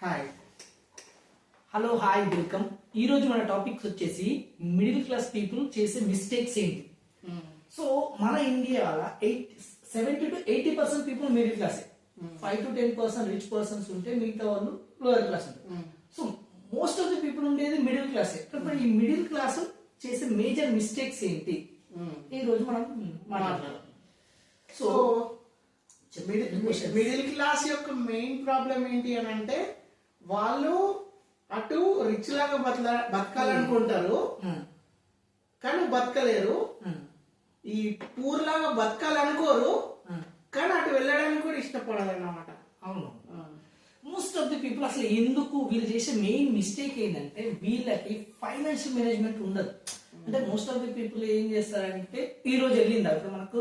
Hi hello hi welcome. ఈ రోజు మన టాపిక్స్ వచ్చేసి మిడిల్ క్లాస్ పీపుల్ చేసే మిస్టేక్స్ ఏంటి. సో మన ఇండియాలో 70-80% people middle class, 5-10% rich persons ఉంటే మిగతా వాళ్ళు లోయర్ క్లాస్ ఉంటారు. So most of the people ఉండేది మిడిల్ క్లాసే. కాబట్టి ఈ మిడిల్ క్లాస్ చేసే మేజర్ మిస్టేక్స్ ఏంటి ఈ రోజు మనం మాట్లాడదాం. సో మిడిల్ క్లాస్ యొక్క మెయిన్ ప్రాబ్లం ఏంటి అని అంటే వాళ్ళు అటు రిచ్ లాగా బతకాలనుకుంటారు కానీ బతకలేరు, ఈ పూర్ లాగా బతకాలనుకోరు కానీ అటు వెళ్ళడానికి కూడా ఇష్టపడాలి అన్నమాట. అవును, మోస్ట్ ఆఫ్ ది పీపుల్ అసలు ఎందుకు వీళ్ళు చేసే మెయిన్ మిస్టేక్ ఏంటంటే వీళ్ళకి ఫైనాన్షియల్ మేనేజ్మెంట్ ఉండదు. అంటే మోస్ట్ ఆఫ్ ది పీపుల్ ఏం చేస్తారంటే ఈ రోజు వెళ్ళింది అప్పుడు మనకు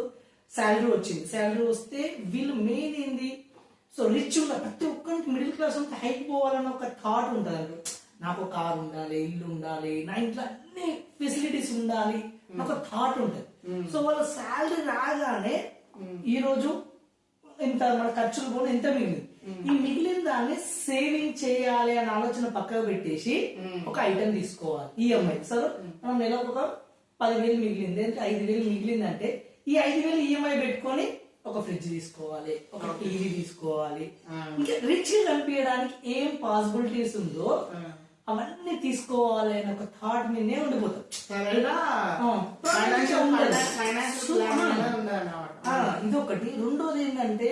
శాలరీ వచ్చింది, శాలరీ వస్తే వీళ్ళు మెయిన్ ఏంది, సో రిచ్ ఉన్న ప్రతి ఒక్కరికి మిడిల్ క్లాస్ అంతా హైక్ పోవాలని ఒక థాట్ ఉంటుంది. నాకు కార్ ఉండాలి, ఇల్లు ఉండాలి, నా ఇంట్లో అన్ని ఫెసిలిటీస్ ఉండాలి, ఒక థాట్ ఉంటుంది. సో వాళ్ళ శాలరీ రాగానే ఈ రోజు ఇంత మన ఖర్చులు కూడా ఎంత మిగిలింది, ఈ మిగిలిన దాన్ని సేవింగ్ చేయాలి అనే ఆలోచన పక్కకు పెట్టేసి ఒక ఐటమ్ తీసుకోవాలి ఈఎంఐ. సరే మనం నెలకు ఒక 10,000 మిగిలింది అంటే 5,000 మిగిలింది అంటే ఈ 5,000 ఈఎంఐ పెట్టుకొని ఒక ఫ్రిడ్జ్ తీసుకోవాలి, ఒక టీవీ తీసుకోవాలి, ఇంకా రిచ్ కనిపించడానికి ఏం పాసిబిలిటీస్ ఉందో అవన్నీ తీసుకోవాలి అని ఒక థాట్ మీదనే ఉండిపోతాం. ఇది ఒకటి. రెండోది ఏంటంటే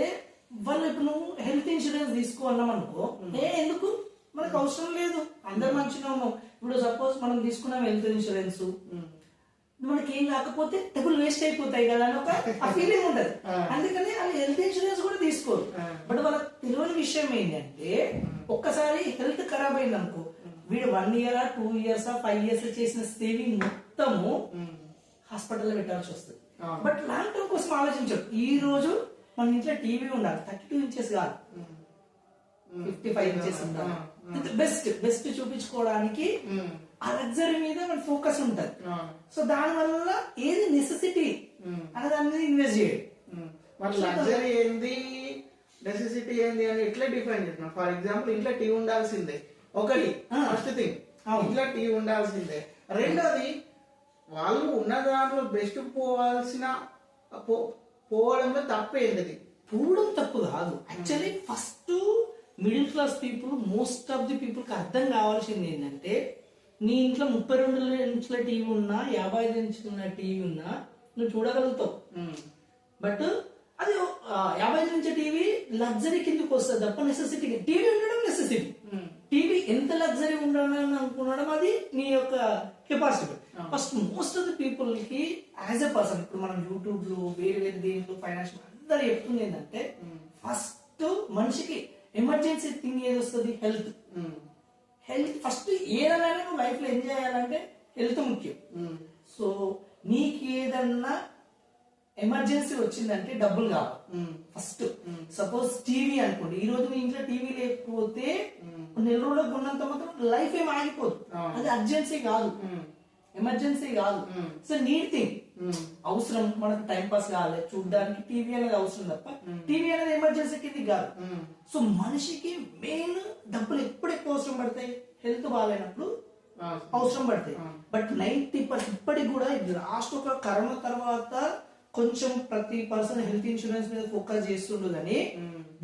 వాళ్ళు ఇప్పుడు నువ్వు హెల్త్ ఇన్సూరెన్స్ తీసుకోవాలన్నాం అనుకో, ఎందుకు మనకు అవసరం లేదు, అందరు మంచిగా ఉన్నాం. ఇప్పుడు సపోజ్ మనం తీసుకున్నాం హెల్త్ ఇన్సూరెన్స్, మనకి ఏం కాకపోతే డబ్బులు వేస్ట్ అయిపోతాయి కదా అని ఒక ఫీలింగ్ ఉంటది. అందుకని వాళ్ళు హెల్త్ ఇన్సూరెన్స్ కూడా తీసుకోరు. బట్ వాళ్ళకి తెలియని విషయం ఏంటంటే ఒక్కసారి హెల్త్ ఖరాబ్ అయింది అనుకో, వీడు 1 year 2 years 5 years చేసిన సేవింగ్ మొత్తము హాస్పిటల్లో పెట్టాల్సి వస్తుంది. బట్ లాంగ్ టర్మ్ కోసం ఆలోచించారు. ఈ రోజు మన ఇంట్లో టీవీ ఉండాలి, 32 inches కాదు, 55 inches ఉండాలి. బెస్ట్ చూపించుకోవడానికి ఆ లగ్జరీ మీద మన ఫోకస్ ఉంటది. సో దాని వల్ల ఏది నెసెసిటీ అనే దాని మీద ఇన్వెస్ట్ చేయడం. మన లగ్జరీ ఏంది, నెసెసిటీ ఏంది అని ఎట్లా డిఫైన్ చేస్తున్నాం. ఫర్ ఎగ్జాంపుల్ ఇంట్లో టీవీ ఉండాల్సిందే, ఒకటి ఫస్ట్ థింగ్ ఇంట్లో టీవీ ఉండాల్సిందే. రెండోది వాళ్ళు ఉన్న దాంట్లో బెస్ట్ పోవడంలో తప్పేంటిది, పోవడం తప్పు కాదు. Actually first middle class people, most of the people కి అర్థం కావాల్సింది ఏంటంటే నీ ఇంట్లో 32 inch టీవీ ఉన్నా, 55 inch టీవీ ఉన్నా నువ్వు చూడగలుగుతావు. బట్ అది 55 inch టీవీ లగ్జరీ కిందకి వస్తుంది తప్ప నెసెసిటీ. టీవీ ఉండడం నెసెసిటీ, టీవీ ఎంత లగ్జరీ ఉండాలని అనుకునడం అది నీ యొక్క capacity. First most of the people కి యాజ్ ఎ పర్సన్, ఇప్పుడు మనం యూట్యూబ్ లో వేరే దీంట్లో ఫైనాన్షియల్ అందరూ చెప్తుంది ఏంటంటే ఫస్ట్ మనిషికి ఎమర్జెన్సీ థింగ్ ఏది వస్తుంది, హెల్త్. హెల్త్ ఫస్ట్ ఏదైనా నువ్వు లైఫ్ లో ఎంజాయ్ చేయాలంటే హెల్త్ ముఖ్యం. సో నీకు ఏదన్నా ఎమర్జెన్సీ వచ్చిందంటే డబ్బులు కావాలి ఫస్ట్. సపోజ్ టీవీ అనుకోండి, ఈ రోజు నీ ఇంట్లో టీవీ లేకపోతే 1 రోజులకు ఉన్నంత మాత్రం లైఫ్ ఏం ఆగిపోదు. అది అర్జెన్సీ కాదు, ఎమర్జెన్సీ కాదు. సో నీడ్ థింగ్, అవసరం, మనకు టైం పాస్ కావాలి చూడడానికి టీవీ అనేది అవసరం తప్ప టీవీ అనేది ఎమర్జెన్సీ కింద కాదు. సో మనిషికి మెయిన్ డబ్బులు ఎప్పుడు ఎక్కువ అవసరం పడతాయి, హెల్త్ బాగాలేనప్పుడు అవసరం పడతాయి. బట్ 90% ఇప్పటికి కూడా లాస్ట్ ఒక కరోనా తర్వాత కొంచెం ప్రతి పర్సన్ హెల్త్ ఇన్సూరెన్స్ మీద ఫోకస్ చేస్తుండదు కానీ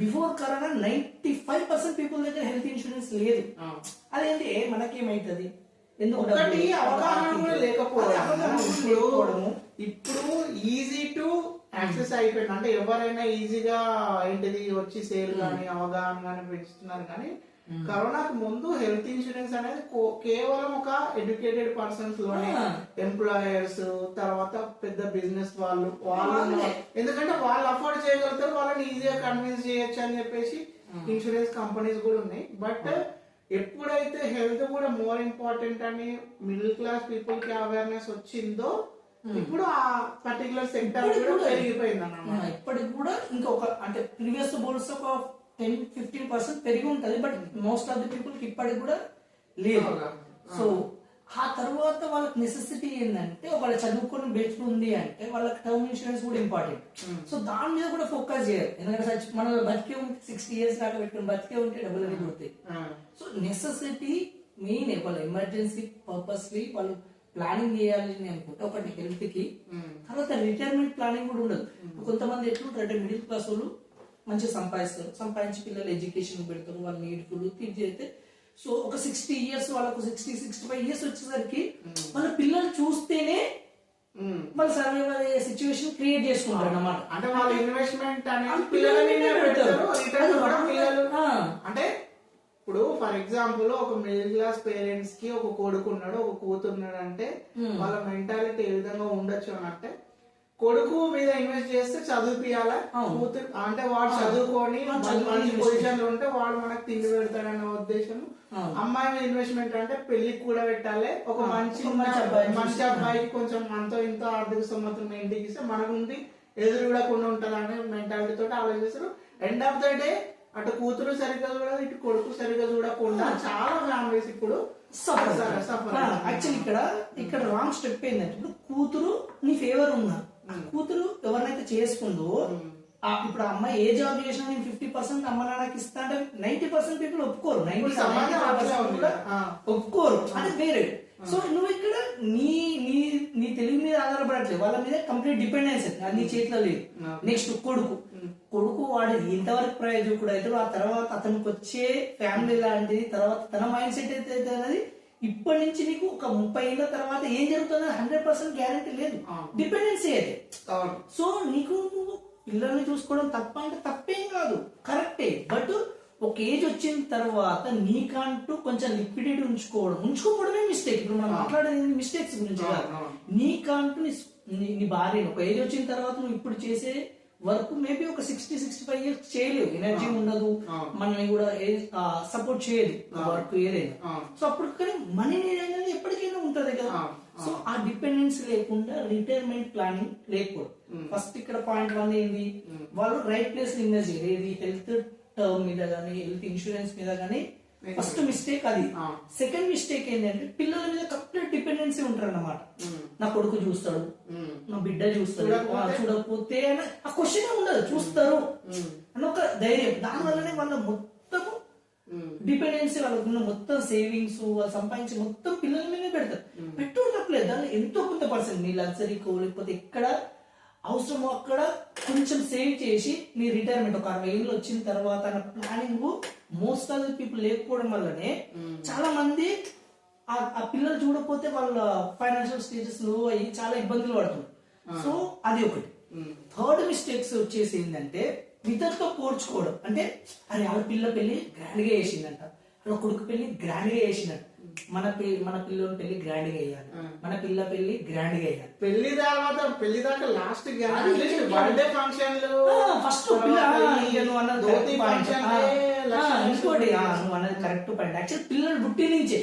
బిఫోర్ కరోనా 95% పీపుల్ దగ్గర హెల్త్ ఇన్సూరెన్స్ లేదు. అదేంటి మనకేమైతుంది, ఒకటి అవగాహన కూడా లేకపోవడము. ఇప్పుడు ఈజీ టు యాక్సెస్ అయిపోయింది, అంటే ఎవరైనా ఈజీగా ఏంటిది వచ్చి సేల్ గానీ అవగాహన గానీ పెంచుతున్నారు. కానీ కరోనాకు ముందు హెల్త్ ఇన్సూరెన్స్ అనేది కేవలం ఒక ఎడ్యుకేటెడ్ పర్సన్స్ లోనే, ఎంప్లాయర్స్, తర్వాత పెద్ద బిజినెస్ వాళ్ళు ఎందుకంటే వాళ్ళు అఫోర్డ్ చేయగలుగుతారు, వాళ్ళని ఈజీగా కన్విన్స్ చేయొచ్చు అని చెప్పేసి ఇన్సూరెన్స్ కంపెనీస్ కూడా ఉన్నాయి. బట్ ఎప్పుడైతే హెల్త్ కూడా మోర్ ఇంపార్టెంట్ అని మిడిల్ క్లాస్ పీపుల్ కి అవేర్నెస్ వచ్చిందో ఇప్పుడు ఆ పర్టికులర్ సెక్టర్ కూడా పెరిగిపోయింది అన్నమాట. ఇప్పటికి కూడా ఇంకొక అంటే ప్రీవియస్ బోల్స్ ఒక 10-15% పెరిగి ఉంటది. But most of the people కి ఇప్పటికి కూడా లేదు. సో ఆ తర్వాత వాళ్ళకి నెసెసిటీ ఏంటంటే ఒకవేళ చదువుకొని బెస్ట్ ఉంది అంటే వాళ్ళకి టర్మ్ ఇన్సూరెన్స్ కూడా ఇంపార్టెంట్. సో దాని మీద కూడా ఫోకస్ చేయాలి. ఎందుకంటే మన బతికే ఉంటే 60 years దాకా పెట్టుకుని బతికే ఉంటే డబ్బులు అనేది పోతాయి. సో నెసెసిటీ మెయిన్ వాళ్ళ ఎమర్జెన్సీ పర్పస్లీ వాళ్ళు ప్లానింగ్ చేయాలి అనుకుంటే ఒకటి హెల్త్ కి, తర్వాత రిటైర్మెంట్ ప్లానింగ్ కూడా ఉండదు. కొంతమంది ఎట్లుంటారంటే మిడిల్ క్లాస్ వాళ్ళు మంచిగా సంపాదిస్తారు, సంపాదించి పిల్లలు ఎడ్యుకేషన్ పెడతారు, వాళ్ళు నీడ్ ఫుడ్ తీర్చేస్తే సో ఒక 60 years వాళ్ళకు 65 years వచ్చేసరికి వాళ్ళ పిల్లలు చూస్తేనే వాళ్ళు సర్వైవ్ అయ్యే సిచ్యువేషన్ క్రియేట్ చేసుకుంటారు అన్నమాట. అంటే వాళ్ళ ఇన్వెస్ట్మెంట్ అనేది పిల్లలని పెడతారు, రిటర్న్ కూడా పిల్లలు. అంటే ఇప్పుడు ఫర్ ఎగ్జాంపుల్ ఒక మిడిల్ క్లాస్ పేరెంట్స్ కి ఒక కొడుకు ఉన్నాడు, ఒక కూతురు ఉన్నాడు అంటే వాళ్ళ మెంటాలిటీ ఏ విధంగా ఉండొచ్చు అని అంటే కొడుకు మీద ఇన్వెస్ట్ చేస్తే చదివిపియాలా, కూతురు అంటే వాడు చదువుకొని మంచి పొజిషన్ లో ఉంటే వాడు మనకు తిండి పెడతాడన్న ఉద్దేశం. అమ్మాయి మీద ఇన్వెస్ట్మెంట్ అంటే పెళ్లికి కూడా పెట్టాలి, ఒక మంచి అబ్బాయికి కొంచెం అంతో ఇంతో ఆర్థిక సమ్మతం ఇంటికి ఇస్తే మనకుంది ఎదురు చూడకుండా ఉంటది అనే మెంటాలిటీ తోటి ఆలోచిస్తారు. ఎండ్ ఆఫ్ ద డే అటు కూతురు సరిగ్గా చూడదు, ఇటు కొడుకు సరిగ్గా చూడకుండా చాలా ఫ్యామిలీస్ ఇప్పుడు యాక్చువల్లీ ఇక్కడ రాంగ్ స్టెప్ ఏంటంటే ఇప్పుడు కూతురు నీ ఫేవర్ ఉన్నా కూతురు ఎవరినైతే చేసుకుందో ఇప్పుడు అమ్మాయి ఏ జాబ్ చేసినా నేను 50% అమ్మ నాన్నకి ఇస్తా అంటే 90% పీపుల్ ఒప్పుకోరు, 90% కూడా ఒప్పుకోరు, అది వేరే. సో నువ్వు ఇక్కడ నీ నీ నీ తెలివి మీద ఆధారపడట్లేదు, వాళ్ళ మీద కంప్లీట్ డిపెండెన్స్ అది నీ చేతిలో లేదు. నెక్స్ట్ కొడుకు వాడు ఎంతవరకు ప్రయోజకుడు అవుతాడు, ఆ తర్వాత అతనికి వచ్చే ఫ్యామిలీ లాంటిది, తర్వాత తన మైండ్ సెట్ అయితే అనేది ఇప్పటి నుంచి నీకు ఒక 30 ఏళ్ళ తర్వాత ఏం జరుగుతుందో 100% గ్యారంటీ లేదు, డిపెండెన్సీ అయితే. సో నీకు నువ్వు పిల్లల్ని చూసుకోవడం తప్ప అంటే తప్పేం కాదు, కరెక్టే. బట్ ఒక ఏజ్ వచ్చిన తర్వాత నీకంటూ కొంచెం లిక్విడిటీ ఉంచుకోవడమే మిస్టేక్. ఇప్పుడు మనం మాట్లాడేది మిస్టేక్స్ గురించి కాదు. నీకంటూ నీ భార్య ఒక ఏజ్ వచ్చిన తర్వాత నువ్వు ఇప్పుడు చేసే వర్క్ మేబీ ఒక 60-65 years చేయలేవు, ఎనర్జీ ఉండదు, మనల్ని కూడా సపోర్ట్ చేయదు వర్క్ ఏదైనా. సో అప్పుడు కానీ మనీ అనేది ఎప్పటికైనా ఉంటది కదా. సో ఆ డిపెండెన్స్ లేకుండా రిటైర్మెంట్ ప్లానింగ్ లేకపోవడం ఫస్ట్ ఇక్కడ పాయింట్ 1 ఏంది, వాళ్ళు రైట్ ప్లేస్ ఇన్వెస్ట్ చేయాలి. ఏది హెల్త్ టర్మ్ మీద గానీ హెల్త్ ఇన్సూరెన్స్ మీద గానీ ఫస్ట్ మిస్టేక్ అది. సెకండ్ మిస్టేక్ ఏంటంటే పిల్లల మీద కంప్లీట్ డిపెండెన్సీ ఉంటారు అన్నమాట. నా కొడుకు చూస్తాడు, నా బిడ్డ చూస్తాడు, చూడకపోతే ఆ క్వశ్చన్ ఉండదు, చూస్తారు అని ఒక ధైర్యం. దాని వల్లనే వాళ్ళ మొత్తము డిపెండెన్సీ, వాళ్ళకున్న మొత్తం సేవింగ్స్ వాళ్ళు సంపాదించి మొత్తం పిల్లల మీదే పెడతారు. పెట్టుకున్నట్లేదు దాన్ని ఎంతో కొంత పర్సెంట్ నీ లగ్జరీకో లేకపోతే ఎక్కడ అవసరమో అక్కడ కొంచెం సేవ్ చేసి నీ రిటైర్మెంట్ ఒక 60 ఏళ్ళు వచ్చిన తర్వాత planning most of the people లేకపోవడం వల్లనే చాలా మంది ఆ పిల్లలు చూడకపోతే వాళ్ళ ఫైనాన్షియల్ స్టేటస్ లో అయ్యి చాలా ఇబ్బందులు పడుతుంది. సో అది ఒకటి. థర్డ్ మిస్టేక్స్ వచ్చేసి ఏంటంటే ఇతరుతో పోల్చుకోవడం. అంటే అరే వాళ్ళ పిల్ల పెళ్లి గ్రాండ్ గా చేసిందంట, వాళ్ళ కొడుకు పెళ్లి గ్రాండ్ గా చేసిందంట, మన పిల్లోని పెళ్లి గ్రాండ్ గా వేయాలి, మన పిల్ల పెళ్లి గ్రాండ్ గా వేయాలి. పెళ్లి తర్వాత పెళ్లి దాకా లాస్ట్ బర్త్డే ఫంక్షన్ ఫస్ట్ ఇంకోటి నువ్వు అన్నది కరెక్ట్ పాయింట్. యాక్చువల్ పిల్లలు పుట్టి నుంచే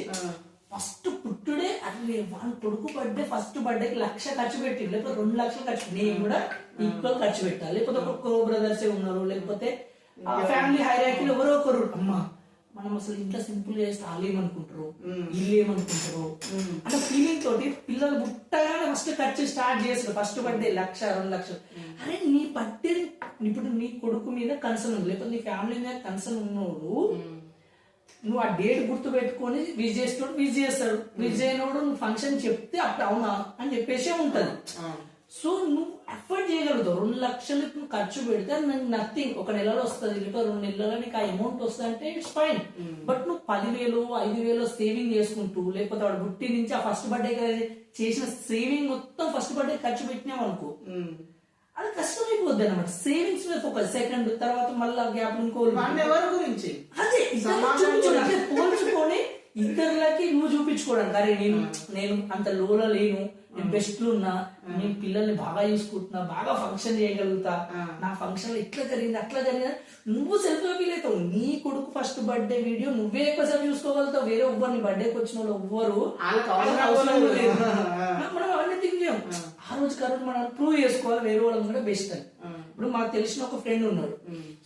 ఫస్ట్ పుట్టుడే అట్లే వాళ్ళ కొడుకు బర్త్డే ఫస్ట్ బర్త్డేకి 1,00,000 ఖర్చు పెట్టి లేకపోతే 2 లక్షలు ఖర్చు, నేను కూడా ఈక్వల్ ఖర్చు పెట్టాలి. లేకపోతే ఒక బ్రదర్స్ ఉన్నారు, లేకపోతే ఫ్యామిలీ హైరార్కీలో ఎవరో ఒకరు అమ్మా మనం అసలు ఇంట్లో సింపుల్ చేస్తే వాళ్ళు ఏమనుకుంటారు, వీళ్ళు ఏమనుకుంటారు అంటే ఫీలింగ్ తోటి పిల్లలు పుట్టగానే ఫస్ట్ ఖర్చు స్టార్ట్ చేస్తారు. ఫస్ట్ బర్త్డే 1,00,000-2 లక్షలు. అరే నీ బర్త్డే ఇప్పుడు నీ కొడుకు మీద కన్సర్న్ ఉంది, లేకపోతే నీ ఫ్యామిలీ మీద కన్సర్న్ ఉన్నోడు నువ్వు ఆ డేట్ గుర్తు పెట్టుకొని విజ్ చేస్తాడు. విజ్ చేయనోడు నువ్వు ఫంక్షన్ చెప్తే అప్పుడు అవునా అని చెప్పేసే ఉంటది. సో నువ్వు ఎఫర్ట్ చేయగలుగుతావు. 2 లక్షలు నువ్వు ఖర్చు పెడితే నథింగ్, ఒక నెలలో వస్తుంది, లేకపోతే 2 నెలల్లో నీకు ఆ అమౌంట్ వస్తుంది అంటే ఇట్స్ ఫైన్. బట్ నువ్వు 10,000-5,000 సేవింగ్ చేసుకుంటూ లేకపోతే వాడు బుట్టి నుంచి ఆ ఫస్ట్ బర్త్డే చేసిన సేవింగ్ మొత్తం ఫస్ట్ బర్త్డే ఖర్చు పెట్టినావు అనుకో, అది కష్టమైపోద్ది అనమాట. సేవింగ్స్ మీద ఫోకస్. సెకండ్ తర్వాత మళ్ళీ గ్యాప్ ఎవరి గురించి అదే పోల్చుకొని ఇతరులకి నువ్వు చూపించుకోవడానికి అరే నేను అంత లోలో లేను, నేను బెస్ట్ లో ఉన్నా, నేను పిల్లల్ని బాగా చూసుకుంటున్నా, బాగా ఫంక్షన్ చేయగలుగుతా, నా ఫంక్షన్ లో ఇట్లా జరిగింది అట్లా జరిగింది నువ్వు సెల్ఫ్ గా ఫీల్ అవుతావు. నీ కొడుకు ఫస్ట్ బర్త్డే వీడియో నువ్వే ఎక్కువసేపు చూసుకోగలుగుతావు, వేరే ఎవ్వరు నీ బర్త్డేకి వచ్చిన వాళ్ళు ఎవ్వరు మనం అవన్నీ థింక్ చేయం. ఆ రోజుకి ఆ రోజు మనం ప్రూవ్ చేసుకోవాలి వేరే వాళ్ళని కూడా బెస్ట్ అని. ఇప్పుడు మాకు తెలిసిన ఒక ఫ్రెండ్ ఉన్నాడు.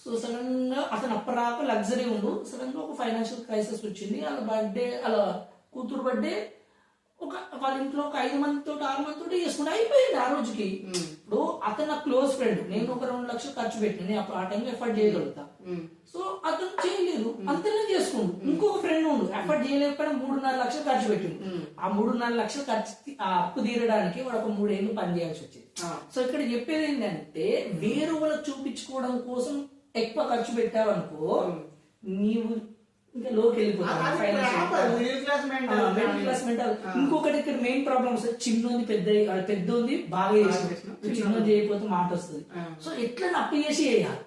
సో సడన్ గా అతను అప్పటిదాకా లగ్జరీ ఉండు, సడన్ గా ఒక ఫైనాన్షియల్ క్రైసిస్ వచ్చింది. వాళ్ళ బర్త్డే వాళ్ళ కూతురు బర్త్డే వాళ్ళ ఇంట్లో ఒక 5 మందితో 6 మందితో చేసుకుంటే అయిపోయింది ఆ రోజుకి. ఇప్పుడు అతను నా క్లోజ్ ఫ్రెండ్, నేను ఒక 2 లక్షలు ఖర్చు పెట్టిన, నేను అప్పుడు ఆ టైంలో ఎఫర్ట్ చేయగలుగుతా. సో అతను చేయలేదు, అంతనే చేసుకుండు. ఇంకొక ఫ్రెండ్ ఉండు, ఎఫర్ట్ చేయలేకపోయినా 3.5 లక్షలు ఖర్చు పెట్టిండు. ఆ 3.5 లక్షలు ఖర్చు ఆ అప్పు తీరడానికి వాడు ఒక 3 ఏళ్ళు పని చేయాల్సి వచ్చింది. సో ఇక్కడ చెప్పేది ఏంటంటే వేరే వాళ్ళకి చూపించుకోవడం కోసం ఎక్కువ ఖర్చు పెట్టావనుకో నీవు ఇంకా లోకి వెళ్ళిపోతావు. Middle class mental. ఇంకొకటి ఇక్కడ మెయిన్ ప్రాబ్లమ్స్, చిన్నోంది పెద్ద ఉంది బాగా చేసి చిన్నోది చేయకపోతే మాట వస్తుంది. సో ఎట్లా అప్పు చేసి వేయాలి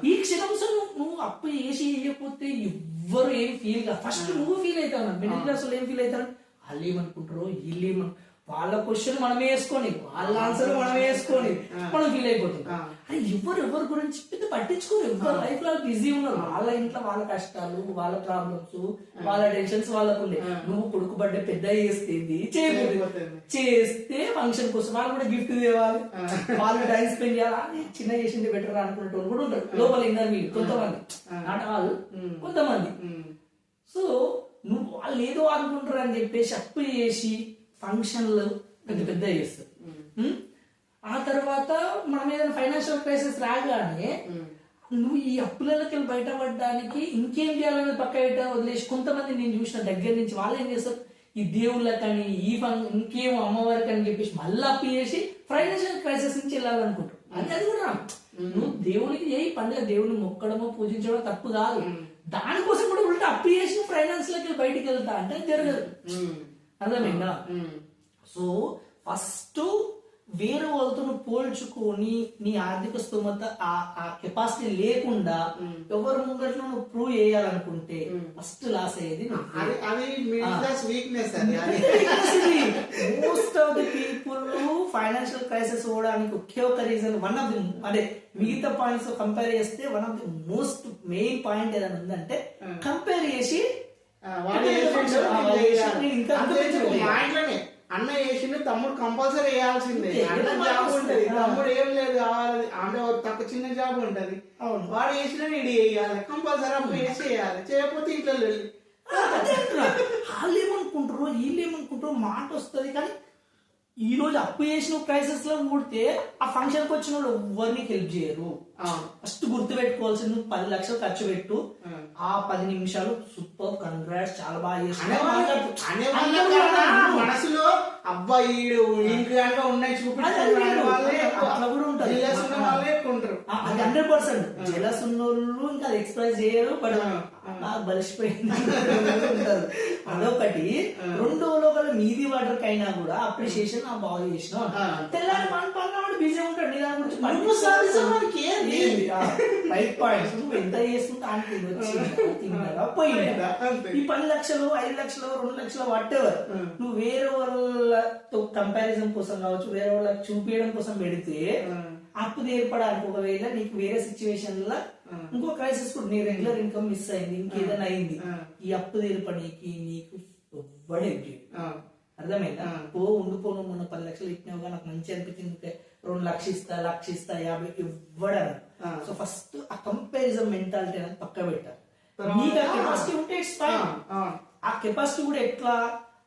ఈ క్షణంలో నువ్వు అప్పు చేసి వేయకపోతే ఎవ్వరు ఏం ఫీల్ కాదు. ఫస్ట్ నువ్వు ఫీల్ అవుతావు. మిడిల్ క్లాస్ వాళ్ళు ఏం ఫీల్ అవుతారు, వాళ్ళు ఏమనుకుంటారో వీళ్ళు ఏమను, వాళ్ళ క్వశ్చన్ మనమే వేసుకొని వాళ్ళ ఆన్సర్ మనమే వేసుకొని మనం ఫీల్ అయిపోతుంటాం. అది ఎవరి గురించి పెద్ద పట్టించుకోరు. ఎవరు లైఫ్ లో బిజీ ఉన్నారు, వాళ్ళ ఇంట్లో వాళ్ళ కష్టాలు, వాళ్ళ ప్రాబ్లమ్స్, వాళ్ళ టెన్షన్స్ వాళ్ళకు ఉండే. నువ్వు కొడుకు బర్త్డే పెద్ద చేస్తేంది చేస్తే ఫంక్షన్ కోసం వాళ్ళు కూడా గిఫ్ట్ తేవాలి, వాళ్ళు టైం స్పెండ్ చేయాలి, చిన్న చేసింది బెటర్ అనుకునేటోళ్ళు కూడా ఉంటారు లోపల. ఇంకా మీరు కొంతమంది, నాట్ ఆల్, కొంతమంది. సో నువ్వు వాళ్ళు ఏదో అనుకుంటారు అని చెప్పేసి అప్పు చేసి ఫంక్షన్లు పెద్ద చేస్తారు. ఆ తర్వాత మనం ఏదైనా ఫైనాన్షియల్ క్రైసిస్ రాగానే నువ్వు ఈ అప్పులకి బయటపడడానికి ఇంకేం చేయాలనేది పక్క వదిలేసి, కొంతమంది నేను చూసిన దగ్గర నుంచి వాళ్ళు ఏం చేస్తారు, ఈ దేవుళ్ళకని ఇంకేమో అమ్మవారికి అని చెప్పేసి మళ్ళీ అప్పు చేసి ఫైనాన్షియల్ క్రైసిస్ నుంచి వెళ్ళాలనుకుంటారు. అది కూడా నువ్వు దేవునికి చేయి పండుగ, దేవుని మొక్కడమో పూజించడమో తప్పు కాదు. దానికోసం కూడా ఉల్టా అప్పు చేసి ఫైనాన్స్ లోకి బయటికి వెళ్తా అంటే జరగదు. అర్థమైందా? సో ఫస్ట్ వేరే వాళ్ళతో పోల్చుకొని నీ ఆర్థిక స్తోమత ఆ కెపాసిటీ లేకుండా ఎవరి ముంగట్లో నువ్వు ప్రూవ్ చేయాలనుకుంటే ఫస్ట్ లాస్ అయ్యేది. Most of the people financial crisis పోవడానికి ఒకే ఒక రీజన్, వన్ ఆఫ్ ది, అదే మిగతా పాయింట్స్ కంపేర్ చేస్తే one of the most main point ఏదైనా ఉందంటే కంపేర్ చేసి అన్న వేసిండు తమ్ముడు కంపల్సరీ వేయాల్సిందే. అన్న జాబ్ ఉంటది, తమ్ముడు ఏం లేదు కావాలి అంటే తక్కువ చిన్న జాబ్ ఉంటది, వాడు వేసినా నీడు వేయాలి కంపల్సరీ, అప్పుడు వేసి వేయాలి, చేయకపోతే ఇంట్లో వెళ్ళి. వాళ్ళు ఏమనుకుంటారు వీళ్ళు ఏమనుకుంటారు మాట వస్తుంది. కానీ ఈ రోజు అప్పు చేసిన క్రైసిస్ లో ఊడితే ఆ ఫంక్షన్ కి వచ్చిన వాళ్ళు ఎవరిని హెల్ప్ చేయరు. ఫస్ట్ గుర్తు పెట్టుకోవాల్సింది, నువ్వు 10 లక్షలు ఖర్చు పెట్టు, ఆ 10 నిమిషాలు సూపర్, కంగ్రాట్స్, చాలా బాగా చేస్తున్నావు మనసులో అబ్బాయిడు ఇంట్లో ఉన్నాయి చూపించారు. అది 100% జెలస్ ఉన్నోళ్ళు ఇంకా అది ఎక్స్ప్రెస్ చేయరు. బట్ బలిసిపోయింది ఉంటారు. అదొకటి. రెండో లోకల్ మీది వాటర్ కైనా కూడా అప్రిషియేషన్ బాగా చేసిన తెల్లారి మన పనులు బిజీ ఉంటాడు. నీ దాని గురించి రైట్ పాయింట్స్ నువ్వు ఎంత చేస్తుంటే ఆయనకి పోయిందా ఈ 10 లక్షలు 5 లక్షలు 2 లక్షలు వాట్ ఎవర్ నువ్వు వేరే వాళ్ళతో కంపారిజన్ కోసం కావచ్చు, వేరే వాళ్ళకి చూపించడం కోసం పెడితే అప్పు ఏర్పడానికి ఒకవేళ నీకు వేరే సిచ్యువేషన్ లో ఇంకో క్రైసిస్ కూడా నీ రెగ్యులర్ ఇన్కమ్ మిస్ అయింది, ఇంకేదైనా అయింది, ఈ అప్పు తీర్పడానికి నీకు ఎవ్వడే. అర్థమైందా? ఉండిపోను మొన్న 10 లక్షలు ఇచ్చినావుగా నాకు మంచి అనిపించింది, 2 లక్షలు ఇస్తా, 1 లక్ష ఇస్తా, 50 ఇవ్వడం. సో ఫస్ట్ ఆ కంపారిజన్ మెంటాలిటీ అనేది పక్క పెట్టాలి. నీకు ఆ కెపాసిటీ ఉంటే ఇట్స్ ఫైన్. ఆ కెపాసిటీ కూడా ఎట్లా,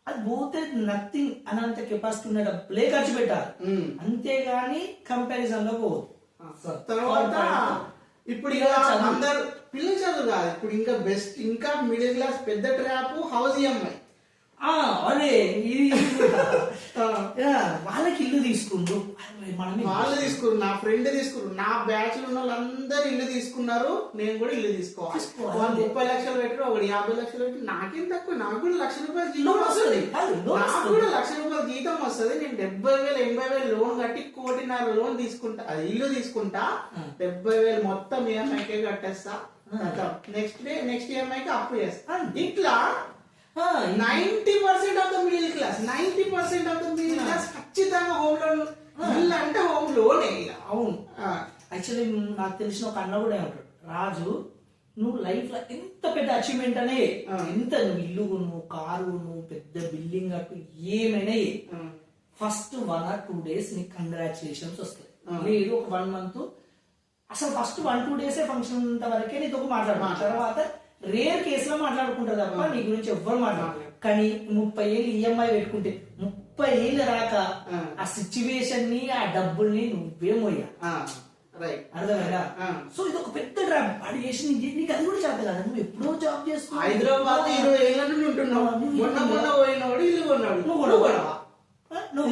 అది పోతే నథింగ్ అనంత కెపాసిటీ ఉన్న డబ్బులే ఖర్చు పెట్టాలి, అంతేగాని కంపారిజన్ లో పోదు. తర్వాత ఇప్పుడు అందరు పిల్లలు చదువు కాదు, ఇప్పుడు ఇంకా బెస్ట్, ఇంకా మిడిల్ క్లాస్ పెద్ద ట్రాప్ హౌస్ ఈఎంఐ. అదే వాళ్ళకి ఇల్లు తీసుకుంటారు, వాళ్ళు తీసుకున్నారు, నా ఫ్రెండ్ తీసుకున్నారు, నా బ్యాచ్ లో ఉన్న వాళ్ళందరూ ఇల్లు తీసుకున్నారు, నేను కూడా ఇల్లు తీసుకోవాలి. వాళ్ళు 30 లక్షలు పెట్టి, ఒకటి 50 లక్షలు పెట్టి, నాకేం తక్కువ, నాకు కూడా 1 లక్ష రూపాయలు జీతం వస్తుంది, నాకు కూడా 1 లక్ష రూపాయలు జీతం వస్తుంది. నేను 70,000 80,000 లోన్ కట్టి 1.5 కోటి లోన్ తీసుకుంటా, అది ఇల్లు తీసుకుంటా, 70,000 మొత్తం ఈఎంఐకే కట్టేస్తా, నెక్స్ట్ ఈఎంఐకి అప్పు చేస్తా. ఇట్లా 90% of the middle class, 90% of the middle class ఖచ్చితంగా హోమ్ లోన్, ఇల్లు అంటే హోమ్ లోనే. అవును, యాక్చువల్లీ నాకు తెలిసిన ఒక అన్న కూడా ఉంటాడు, రాజు నువ్వు లైఫ్ లో ఎంత పెద్ద అచీవ్మెంట్ అనే, ఎంత నువ్వు ఇల్లు నువ్వు కారు నువ్వు పెద్ద బిల్డింగ్ అటు ఏమైనా ఫస్ట్ 1 or 2 days నీకు కంగ్రాచులేషన్స్ వస్తాయి. లేదు ఒక 1 month అసలు ఫస్ట్ 1-2 days ఫంక్షన్ అంత వరకే నీతో మాట్లాడుతున్నా, తర్వాత రేర్ కేసులో మాట్లాడుకుంటారు తప్ప నీ గురించి ఎవ్వరు మాట్లాడలేదు. కానీ 30 ఏళ్ళు ఈఎంఐ పెట్టుకుంటే 30 ఏళ్ళు రాక ఆ సిచ్యువేషన్ ని ఆ డబ్బుల్ని నువ్వే మోయా. అర్థమైనా? సో ఇది ఒక పెద్ద డ్రాప్. వాడు చేసి నీకు అది కూడా చేత కదా, నువ్వు ఎప్పుడో జాబ్ చేస్తున్నావు, హైదరాబాద్ 20 ఏళ్ళ నుండి ఉంటున్నావు, మొన్న పోయినవాడు ఇల్లు కొన్నాడు, నువ్వు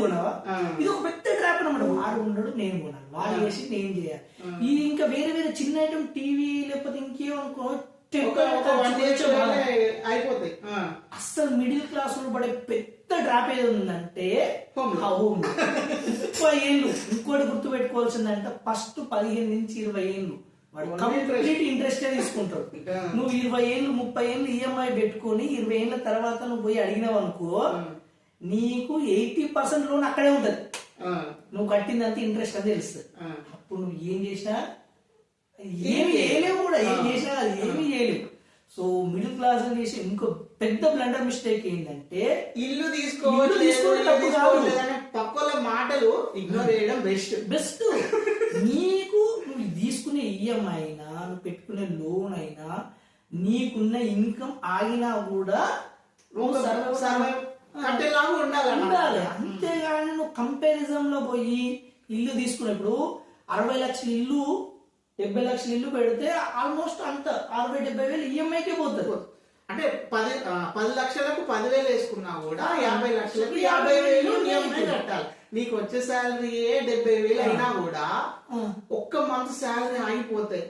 కొనవా? ఇది ఒక పెద్ద ట్రాప్ అన్నమాట. వాడు ఉన్నాడు, నేను కొనాలి, వాడు చేసి నేను చేయాలి. ఇది ఇంకా వేరే వేరే చిన్న ఐటమ్ టీవీ లేకపోతే ఇంకేమనుకో అయిపోతాయి. అస్సలు మిడిల్ క్లాస్ లో పడే పెద్ద డ్రాప్ ఏది ఉందంటే హోమ్. 30 ఏళ్ళు. ఇంకోటి గుర్తు పెట్టుకోవాల్సిందంటే ఫస్ట్ 15 నుంచి 20 ఏళ్ళు వాడు కంప్లీట్ ఇంట్రెస్ట్ తీసుకుంటాడు. నువ్వు 20 ఏళ్ళు 30 ఏళ్ళు ఈఎంఐ పెట్టుకొని 20 ఏళ్ళ తర్వాత నువ్వు పోయి అడిగినావు అనుకో, నీకు 80% లోన్ అక్కడే ఉంటది. నువ్వు కట్టిందంతా ఇంట్రెస్ట్ అని తెలుస్తుంది. అప్పుడు నువ్వు ఏం చేసినా ఏమి చేయలేవు, కూడా ఏం చేసినా అది ఏమీ చేయలేవు. సో మిడిల్ క్లాస్ చేసే ఇంకో పెద్ద బ్లండర్ మిస్టేక్ ఏంటంటే ఇల్లు తీసుకోవాలి పక్కల మాటలు ఇగ్నోర్ చేయడం బెస్ట్. నీకు నువ్వు తీసుకునే ఈఎంఐ అయినా నువ్వు పెట్టుకునే లోన్ అయినా నీకున్న ఇన్కమ్ ఆగినా కూడా ఉండాలి. అంతేగాని నువ్వు కంపారిజన్ లో పోయి ఇల్లు తీసుకున్నప్పుడు 60 లక్షల ఇల్లు 70 లక్షల ఇల్లు పెడితే ఆల్మోస్ట్ అంత 60-70 వేలు ఈఎంఐకే పోతుంది. అంటే 10 లక్షలకు 10,000 వేసుకున్నా కూడా 50 లక్షలకు 50,000 ఈఎంఐ కట్టాలి. నీకు వచ్చే శాలరీ 70,000 అయినా కూడా ఒక్క మంత్ శాలరీ ఆగిపోతాయి.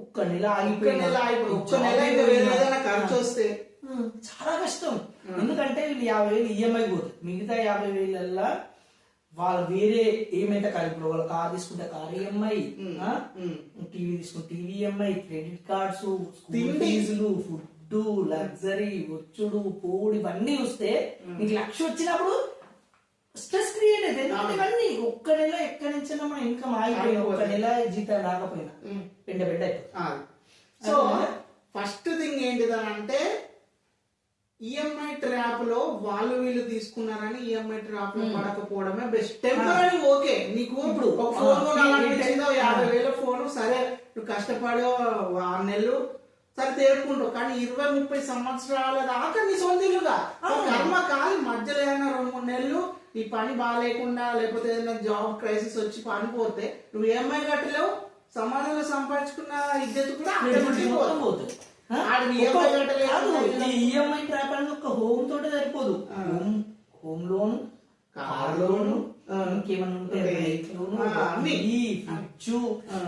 ఒక్క నెల ఆగిపోయి ఒక్క నెల ఏదైనా ఖర్చు వస్తే చాలా కష్టం. ఎందుకంటే వీళ్ళు 50,000 ఈఎంఐ పోతుంది, మిగతా 50,000 వాళ్ళు వేరే ఏమైతే కాదు. ఇప్పుడు వాళ్ళు కార్ తీసుకుంటే కార్ ఈఎంఐ, టీవీ తీసుకుంటే TV EMI, credit cards, school ఫీజులు, ఫుడ్, లగ్జరీ, వచ్చుడు పోడు ఇవన్నీ వస్తే నీకు 1,00,000 వచ్చినప్పుడు స్ట్రెస్ క్రియేట్ అయితే ఇవన్నీ ఒక్క నెల ఎక్కడి నుంచి మన ఇన్కమ్ ఆగిపోయినా ఒక్క నెల జీతం రాకపోయినా పెండ అయిపోతుంది. సో ఫస్ట్ థింగ్ ఏంటిదనంటే ఈఎంఐ ట్రాప్ లో వాళ్ళు వీళ్ళు తీసుకున్నారని ఈఎంఐ ట్రాప్ లో పడకపోవడమే బెస్ట్. టెంపరీ ఓకే, నీకు ఇప్పుడు ఒక ఫోన్ కొనాలనిపించిందో 50,000 ఫోన్, సరే నువ్వు కష్టపడో 6 నెలలు సరే తేరుకుంటావు. కానీ 20-30 సంవత్సరాల దాకా నీ సొంత ఇల్లుగా కర్మ కాదు. మధ్యలో ఏదైనా 2-3 నెలలు ఈ పని బాగాలేకుండా లేకపోతే ఏదైనా జాబ్ క్రైసిస్ వచ్చి పని పోతే నువ్వు ఈఎంఐ కట్టలేవు, సమాజంలో సంపాదించుకున్న ఇద్దరు కూడా పోతుంది. ఈఎంఐ ట్రాప్ అనేది ఒక హోమ్ తోటే సరిపోదు. హోమ్ లోన్, కార్ లోన్, ఇంకేమన్నా ఉంటే బైక్ లోన్,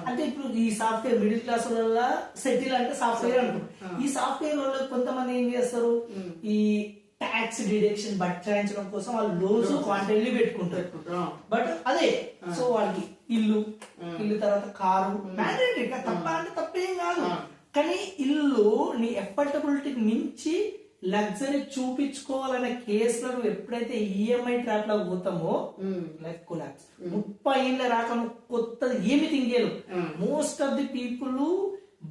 అంటే ఇప్పుడు ఈ సాఫ్ట్వేర్ మిడిల్ క్లాస్ వల్ల సెటిల్ అంటే సాఫ్ట్వేర్ అనుకుంటారు. ఈ సాఫ్ట్వేర్ వాళ్ళు కొంతమంది ఏం చేస్తారు, ఈ ట్యాక్స్ డిడక్షన్ బట్టాయించడం కోసం వాళ్ళు లోన్స్ క్వాంటిటీ పెట్టుకుంటారు. బట్ అదే సో వాళ్ళకి ఇల్లు తర్వాత కారు మ్యాండేటరీ, తప్ప అంటే తప్పేం కాదు. కానీ ఇల్లు నీ ఎఫర్టబిలిటీకి మించి లగ్జరీ చూపించుకోవాలనే కేసులో నువ్వు ఎప్పుడైతే ఈఎంఐ ట్రాప్ లో పోతామో లైఫ్ కొలాప్స్. 30 ఏళ్ళ రాక నువ్వు కొత్తది ఏమి తింగేలు. మోస్ట్ ఆఫ్ ది పీపుల్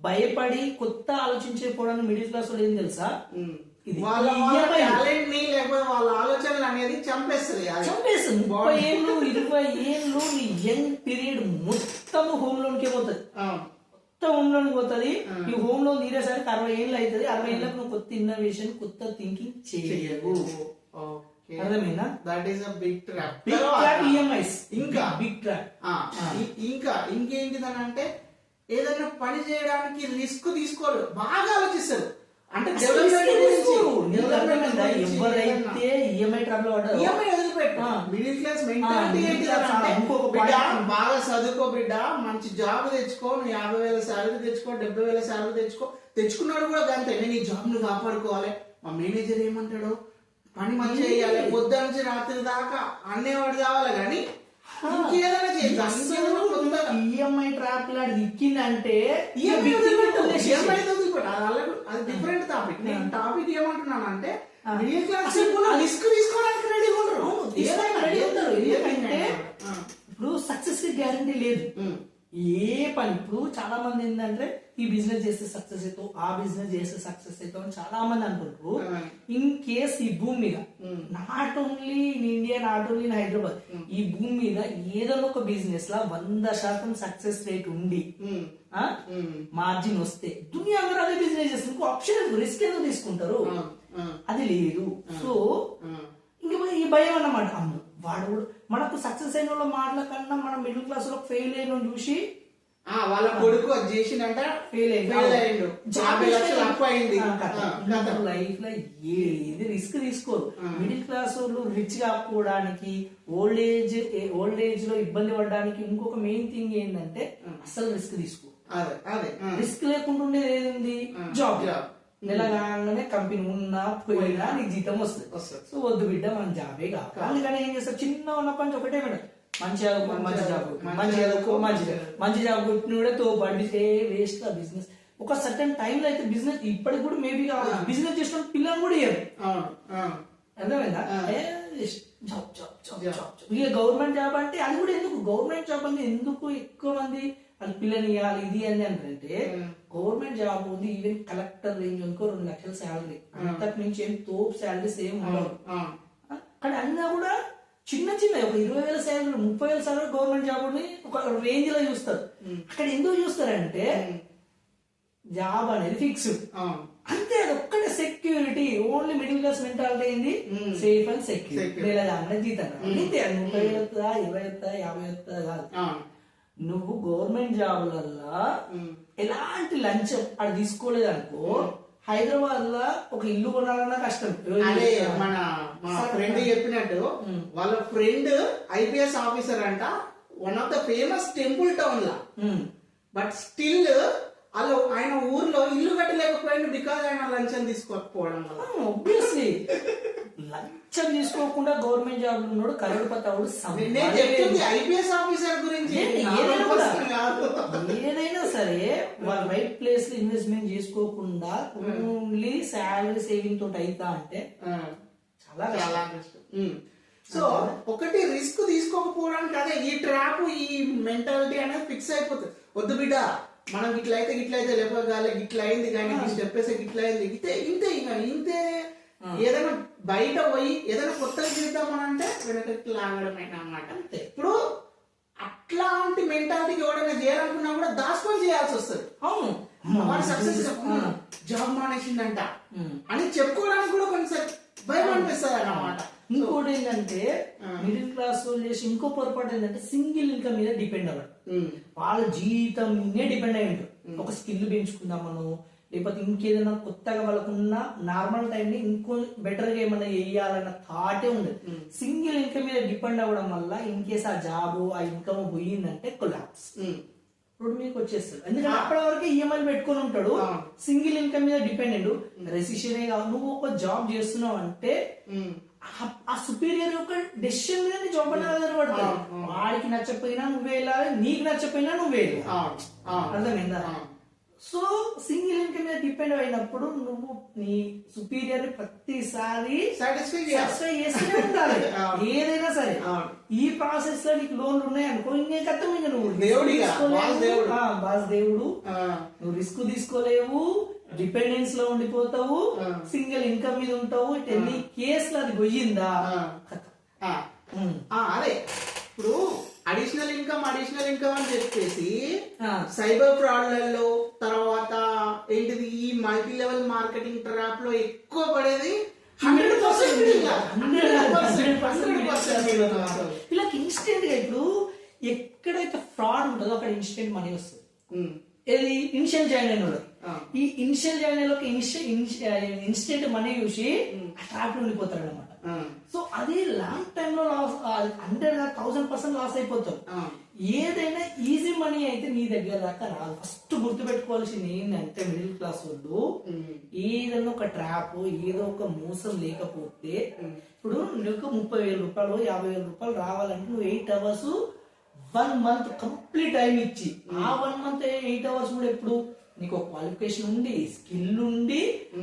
భయపడి కొత్త ఆలోచించకపోవడానికి మిడిల్ క్లాస్ వాళ్ళు ఏం తెలుసా, వాళ్ళ ఆలోచనలు అనేది చంపేస్తుంది. 30 ఏళ్ళు 20 ఏళ్ళు నీ యంగ్ పీరియడ్ మొత్తం హోమ్ లోన్ కే పోతుంది. హోమ్ లోన్ పోతుంది. ఈ హోమ్ లోన్ తీరేసరికి 60 ఏళ్ళు అవుతుంది. 60 ఏళ్ళకి నువ్వు కొత్త ఇన్నోవేషన్ కొత్త థింకింగ్ చేయవు. అర్థమైనా? That is a big trap. EMIs ఇంకా బిగ్ ట్రాప్. ఇంకేంటిదనంటే ఏదైనా పని చేయడానికి రిస్క్ తీసుకోరు, బాగా ఆలోచిస్తారు. అంటే ఎవరైతే ఈఎంఐ ట్రాప్ లో మిడిల్ క్లాస్ మెంటాలిటీ ఏంటిదంటే బిడ్డ బాగా చదువుకో, బిడ్డ మంచి జాబ్ తెచ్చుకో, 50,000 శాలరీ తెచ్చుకో, 70,000 శాలరీ తెచ్చుకున్నాడు కూడా అంతే. నేను ఈ జాబ్ ను కాపాడుకోవాలి. మా మేనేజర్ ఏమంటాడు, పని మంచి చేయాలి, పొద్దు నుంచి రాత్రి దాకా అనేవాడు కావాలి. కానీ ఈఎంఐ ట్రాప్ లాంటి దిక్కిందంటే అది డిఫరెంట్ టాపిక్. నేను టాపిక్ ఏమంటున్నానంటే మిడిల్ క్లాస్ రిస్క్ తీసుకోవడానికి రెడీగా ఉంటారు. ఎందుకంటే ఇప్పుడు సక్సెస్ కి గ్యారంటీ లేదు. ఏ పని ఇప్పుడు చాలా మంది ఏంటంటే ఈ బిజినెస్ చేస్తే సక్సెస్ అవుతావు, ఆ బిజినెస్ చేస్తే సక్సెస్ అవుతావు అని చాలా మంది అనుకుంటారు. ఇన్ కేస్ ఈ భూమి మీద not only in India, not only in Hyderabad, ఈ భూమి మీద ఏదైనా ఒక బిజినెస్ లా 100% సక్సెస్ రేట్ ఉండి మార్జిన్ వస్తే దునియా అందరూ అదే బిజినెస్ చేస్తారు. ఇంకో ఆప్షన్ రిస్క్ ఎందుకు తీసుకుంటారు? అది లేదు. సో ఇంకా ఈ భయం అన్నమాట. అమ్మ వాడు మనకు సక్సెస్ అయిన వాళ్ళ మాటల కన్నా మనం మిడిల్ క్లాస్ లో ఫెయిల్ అయిన చూసి వాళ్ళ కొడుకు అది చేసిందంట ఫెయిల్ అయ్యిండు, 50 లక్షలు అప్పు అయింది. లైఫ్ లో ఏది రిస్క్ తీసుకోరు. మిడిల్ క్లాస్ వాళ్ళు రిచ్ కాకపోవడానికి, ఓల్డ్ ఏజ్ లో ఇబ్బంది పడడానికి ఇంకొక మెయిన్ థింగ్ ఏంటంటే అసలు రిస్క్ తీసుకో. రిస్క్ లేకుండా ఉండేది ఏది? జాబ్. నెలగానే కంపెనీ ఉన్నా పోయినా నీకు జీతం వస్తుంది. సో వద్దు బిడ్డ, మన జాబే కావాలి. అందుకని ఏం చేస్తారు, చిన్న ఉన్నప్పటి నుంచి ఒకటే మేడం, మంచి జాబ్ కొట్టిన కూడా తో పండితే వేస్ట్ ఆ బిజినెస్. ఒక సర్టన్ టైం లో అయితే బిజినెస్ ఇప్పటికి కూడా మేబీ కావాలి, బిజినెస్ చేసిన పిల్లలు కూడా ఇయ్యరు. అర్థమైందా? ఇక గవర్నమెంట్ జాబ్ అంటే అది కూడా ఎందుకు, గవర్నమెంట్ జాబ్ అంటే ఎందుకు ఎక్కువ మంది వాళ్ళు పిల్లని ఇవ్వాలి ఇది అని అంటే, గవర్నమెంట్ జాబ్ ఉంది, ఈవెన్ కలెక్టర్ రేంజ్ అనుకో 2 లక్షల శాలరీ, అంతకు మించి ఏం తోపు శాలరీస్ ఏం ఉండవు. కానీ అన్నా కూడా చిన్న చిన్న ఒక 20,000 శాలరీ, 30,000 శాలరీ గవర్నమెంట్ జాబ్ ని ఒక రేంజ్ లో చూస్తారు. అక్కడ ఎందుకు చూస్తారంటే జాబ్ అనేది ఫిక్స్డ్ అంతే, అది ఒక్కటే security. Only middle class mentality అయింది సేఫ్ అండ్ సెక్యూర్. అన్న జీతం అంతే, 30,000 వస్తుందా, 20 వస్తుందా, 50 వస్తుందా కాదు. నువ్వు గవర్నమెంట్ జాబులల్లా ఎలాంటి లంచం అది తీసుకోలేదు అనుకో, హైదరాబాద్ లో ఒక ఇల్లు కొనాలన్నా కష్టం. అదే మన ఫ్రెండ్ చెప్పినట్టు వాళ్ళ ఫ్రెండ్ ఐపీఎస్ ఆఫీసర్ అంట, one of the famous temple town law. But still వాళ్ళు ఆయన ఊర్లో ఇల్లు కట్టలేకపోయింది బికాజ్ ఆయన లంచం తీసుకోకపోవడం వల్ల. ఆబ్వియస్లీ లంచం తీసుకోకుండా గవర్నమెంట్ జాబ్ ఉన్నాడు కరోడ్పతి అవుడు. ఐపీఎస్ ఆఫీసర్ గురించి ఏదైనా సరే వాళ్ళ రైట్ ప్లేస్ లో ఇన్వెస్ట్మెంట్ చేసుకోకుండా ఓన్లీ శాలరీ సేవింగ్ తోటి అవుతా అంటే చాలా చాలా కష్టం. సో ఒకటి రిస్క్ తీసుకోకపోవడానికి అదే ఈ ట్రాప్, ఈ మెంటాలిటీ అనేది ఫిక్స్ అయిపోతుంది. వద్దు బిడ్డ, మనం ఇట్లయితే లేకపోతే ఇట్లా అయింది కానీ స్టెప్ వేసే ఇట్లా అయింది, ఇంతే ఇంతే. ఏదైనా బయట పోయి ఏదైనా కొత్తగా చేద్దామని అంటే వెనకకి లాగడమైనా అన్నమాట. ఇప్పుడు అట్లాంటి మెంటాలిటీకి ఎవరైనా చేయాలనుకున్నా కూడా దాచుకొని చేయాల్సి వస్తుంది. సక్సెస్ జాబ్ మానేసిందంట అని చెప్పుకోవడానికి కూడా కొంచెం భయం అనిపిస్తుంది అన్నమాట. ఇంకోటి ఏంటంటే మిడిల్ క్లాస్ వాళ్ళు చేసి ఇంకో పొరపాటు ఏంటంటే సింగిల్ ఇన్కమ్ మీద డిపెండ్ అవ్వడం. వాళ్ళ జీవితం డిపెండ్ అయ్యి ఉంటారు. ఒక స్కిల్ పెంచుకుందామను, లేకపోతే ఇంకేదైనా కొత్తగా వాళ్ళకున్న నార్మల్ టైం ని ఇంకో బెటర్ గా ఏమైనా వేయాలన్న థాటే ఉండదు. సింగిల్ ఇన్కమ్ మీద డిపెండ్ అవ్వడం వల్ల ఇన్ కేస్ ఆ జాబ్ ఆ ఇన్కమ్ పోయిందంటే కొలాప్స్. ఇప్పుడు మీకు వచ్చేస్తుంది. ఎందుకంటే అప్పటి వరకు ఈఎంఐలు పెట్టుకుని ఉంటాడు, సింగిల్ ఇన్కమ్ మీద డిపెండెంట్. రెసిషనే కాదు, నువ్వు ఒక జాబ్ చేస్తున్నావు అంటే ఆ సుపీరియర్ యొక్క డెసిషన్ మీద నీ జాబ్ అనేది ఆధారపడతాడు. వాడికి నచ్చకపోయినా నువ్వే వెళ్ళాలి, నీకు నచ్చకపోయినా నువ్వే వెళ్ళాలి. అర్థమైందా? సో సింగిల్ ఇన్కమ్ మీద డిపెండ్ అయినప్పుడు నువ్వు నీ సుపీరియర్ ప్రతిసారి సాటిస్ఫై చేస్తూనే ఉండాలి. ఏదైనా సరే ఈ ప్రాసెస్ లో నీకు లోన్లు ఉన్నాయి అనుకో, ఇంకే కథం, ఇంకా నువ్వు బాస్ దేవుడు, నువ్వు రిస్క్ తీసుకోలేవు, డిపెండెన్స్ లో ఉండిపోతావు, సింగిల్ ఇన్కమ్ మీద ఉంటావు. ఎన్ని కేసులు అది పోయిందా? అదే ఇప్పుడు అడిషనల్ ఇన్కమ్ అని చెప్పేసి సైబర్ ఫ్రాడ్లలో, తర్వాత ఏంటిది ఈ మల్టీ లెవెల్ మార్కెటింగ్ ట్రాప్ లో ఎక్కువ పడేది 100%. వీళ్ళకి ఇన్స్టెంట్ గా ఇప్పుడు ఎక్కడైతే ఫ్రాడ్ ఉంటుందో అక్కడ ఇన్స్టెంట్ మనీ వస్తుంది. ఏది ఇనిషియల్ జాయిన్ అయిన వాళ్ళు, ఈ ఇనిషియల్ జాయిన్ అయిన ఇన్స్టెంట్ మనీ చూసి ట్రాప్ లో ఉండిపోతారు అనమాట. సో అది లాంగ్ టైమ్ లో లాస్ 100,000% లాస్ అయిపోతారు. ఏదైనా ఈజీ మనీ అయితే నీ దగ్గర దాకా రాదు. ఫస్ట్ గుర్తు పెట్టుకోవాల్సింది ఏంటంటే మిడిల్ క్లాస్ వాళ్ళు ఏదైనా ఒక ట్రాప్, ఏదో ఒక మోసం లేకపోతే, ఇప్పుడు నీకు 30,000 రూపాయలు 50,000 రూపాయలు రావాలంటే నువ్వు 8 అవర్స్ 1 మంత్ కంప్లీట్ టైం ఇచ్చి, ఆ 1 మంత్ 8 అవర్స్ కూడా ఎప్పుడు నీకు క్వాలిఫికేషన్ ఉండి, స్కిల్ ఉండి,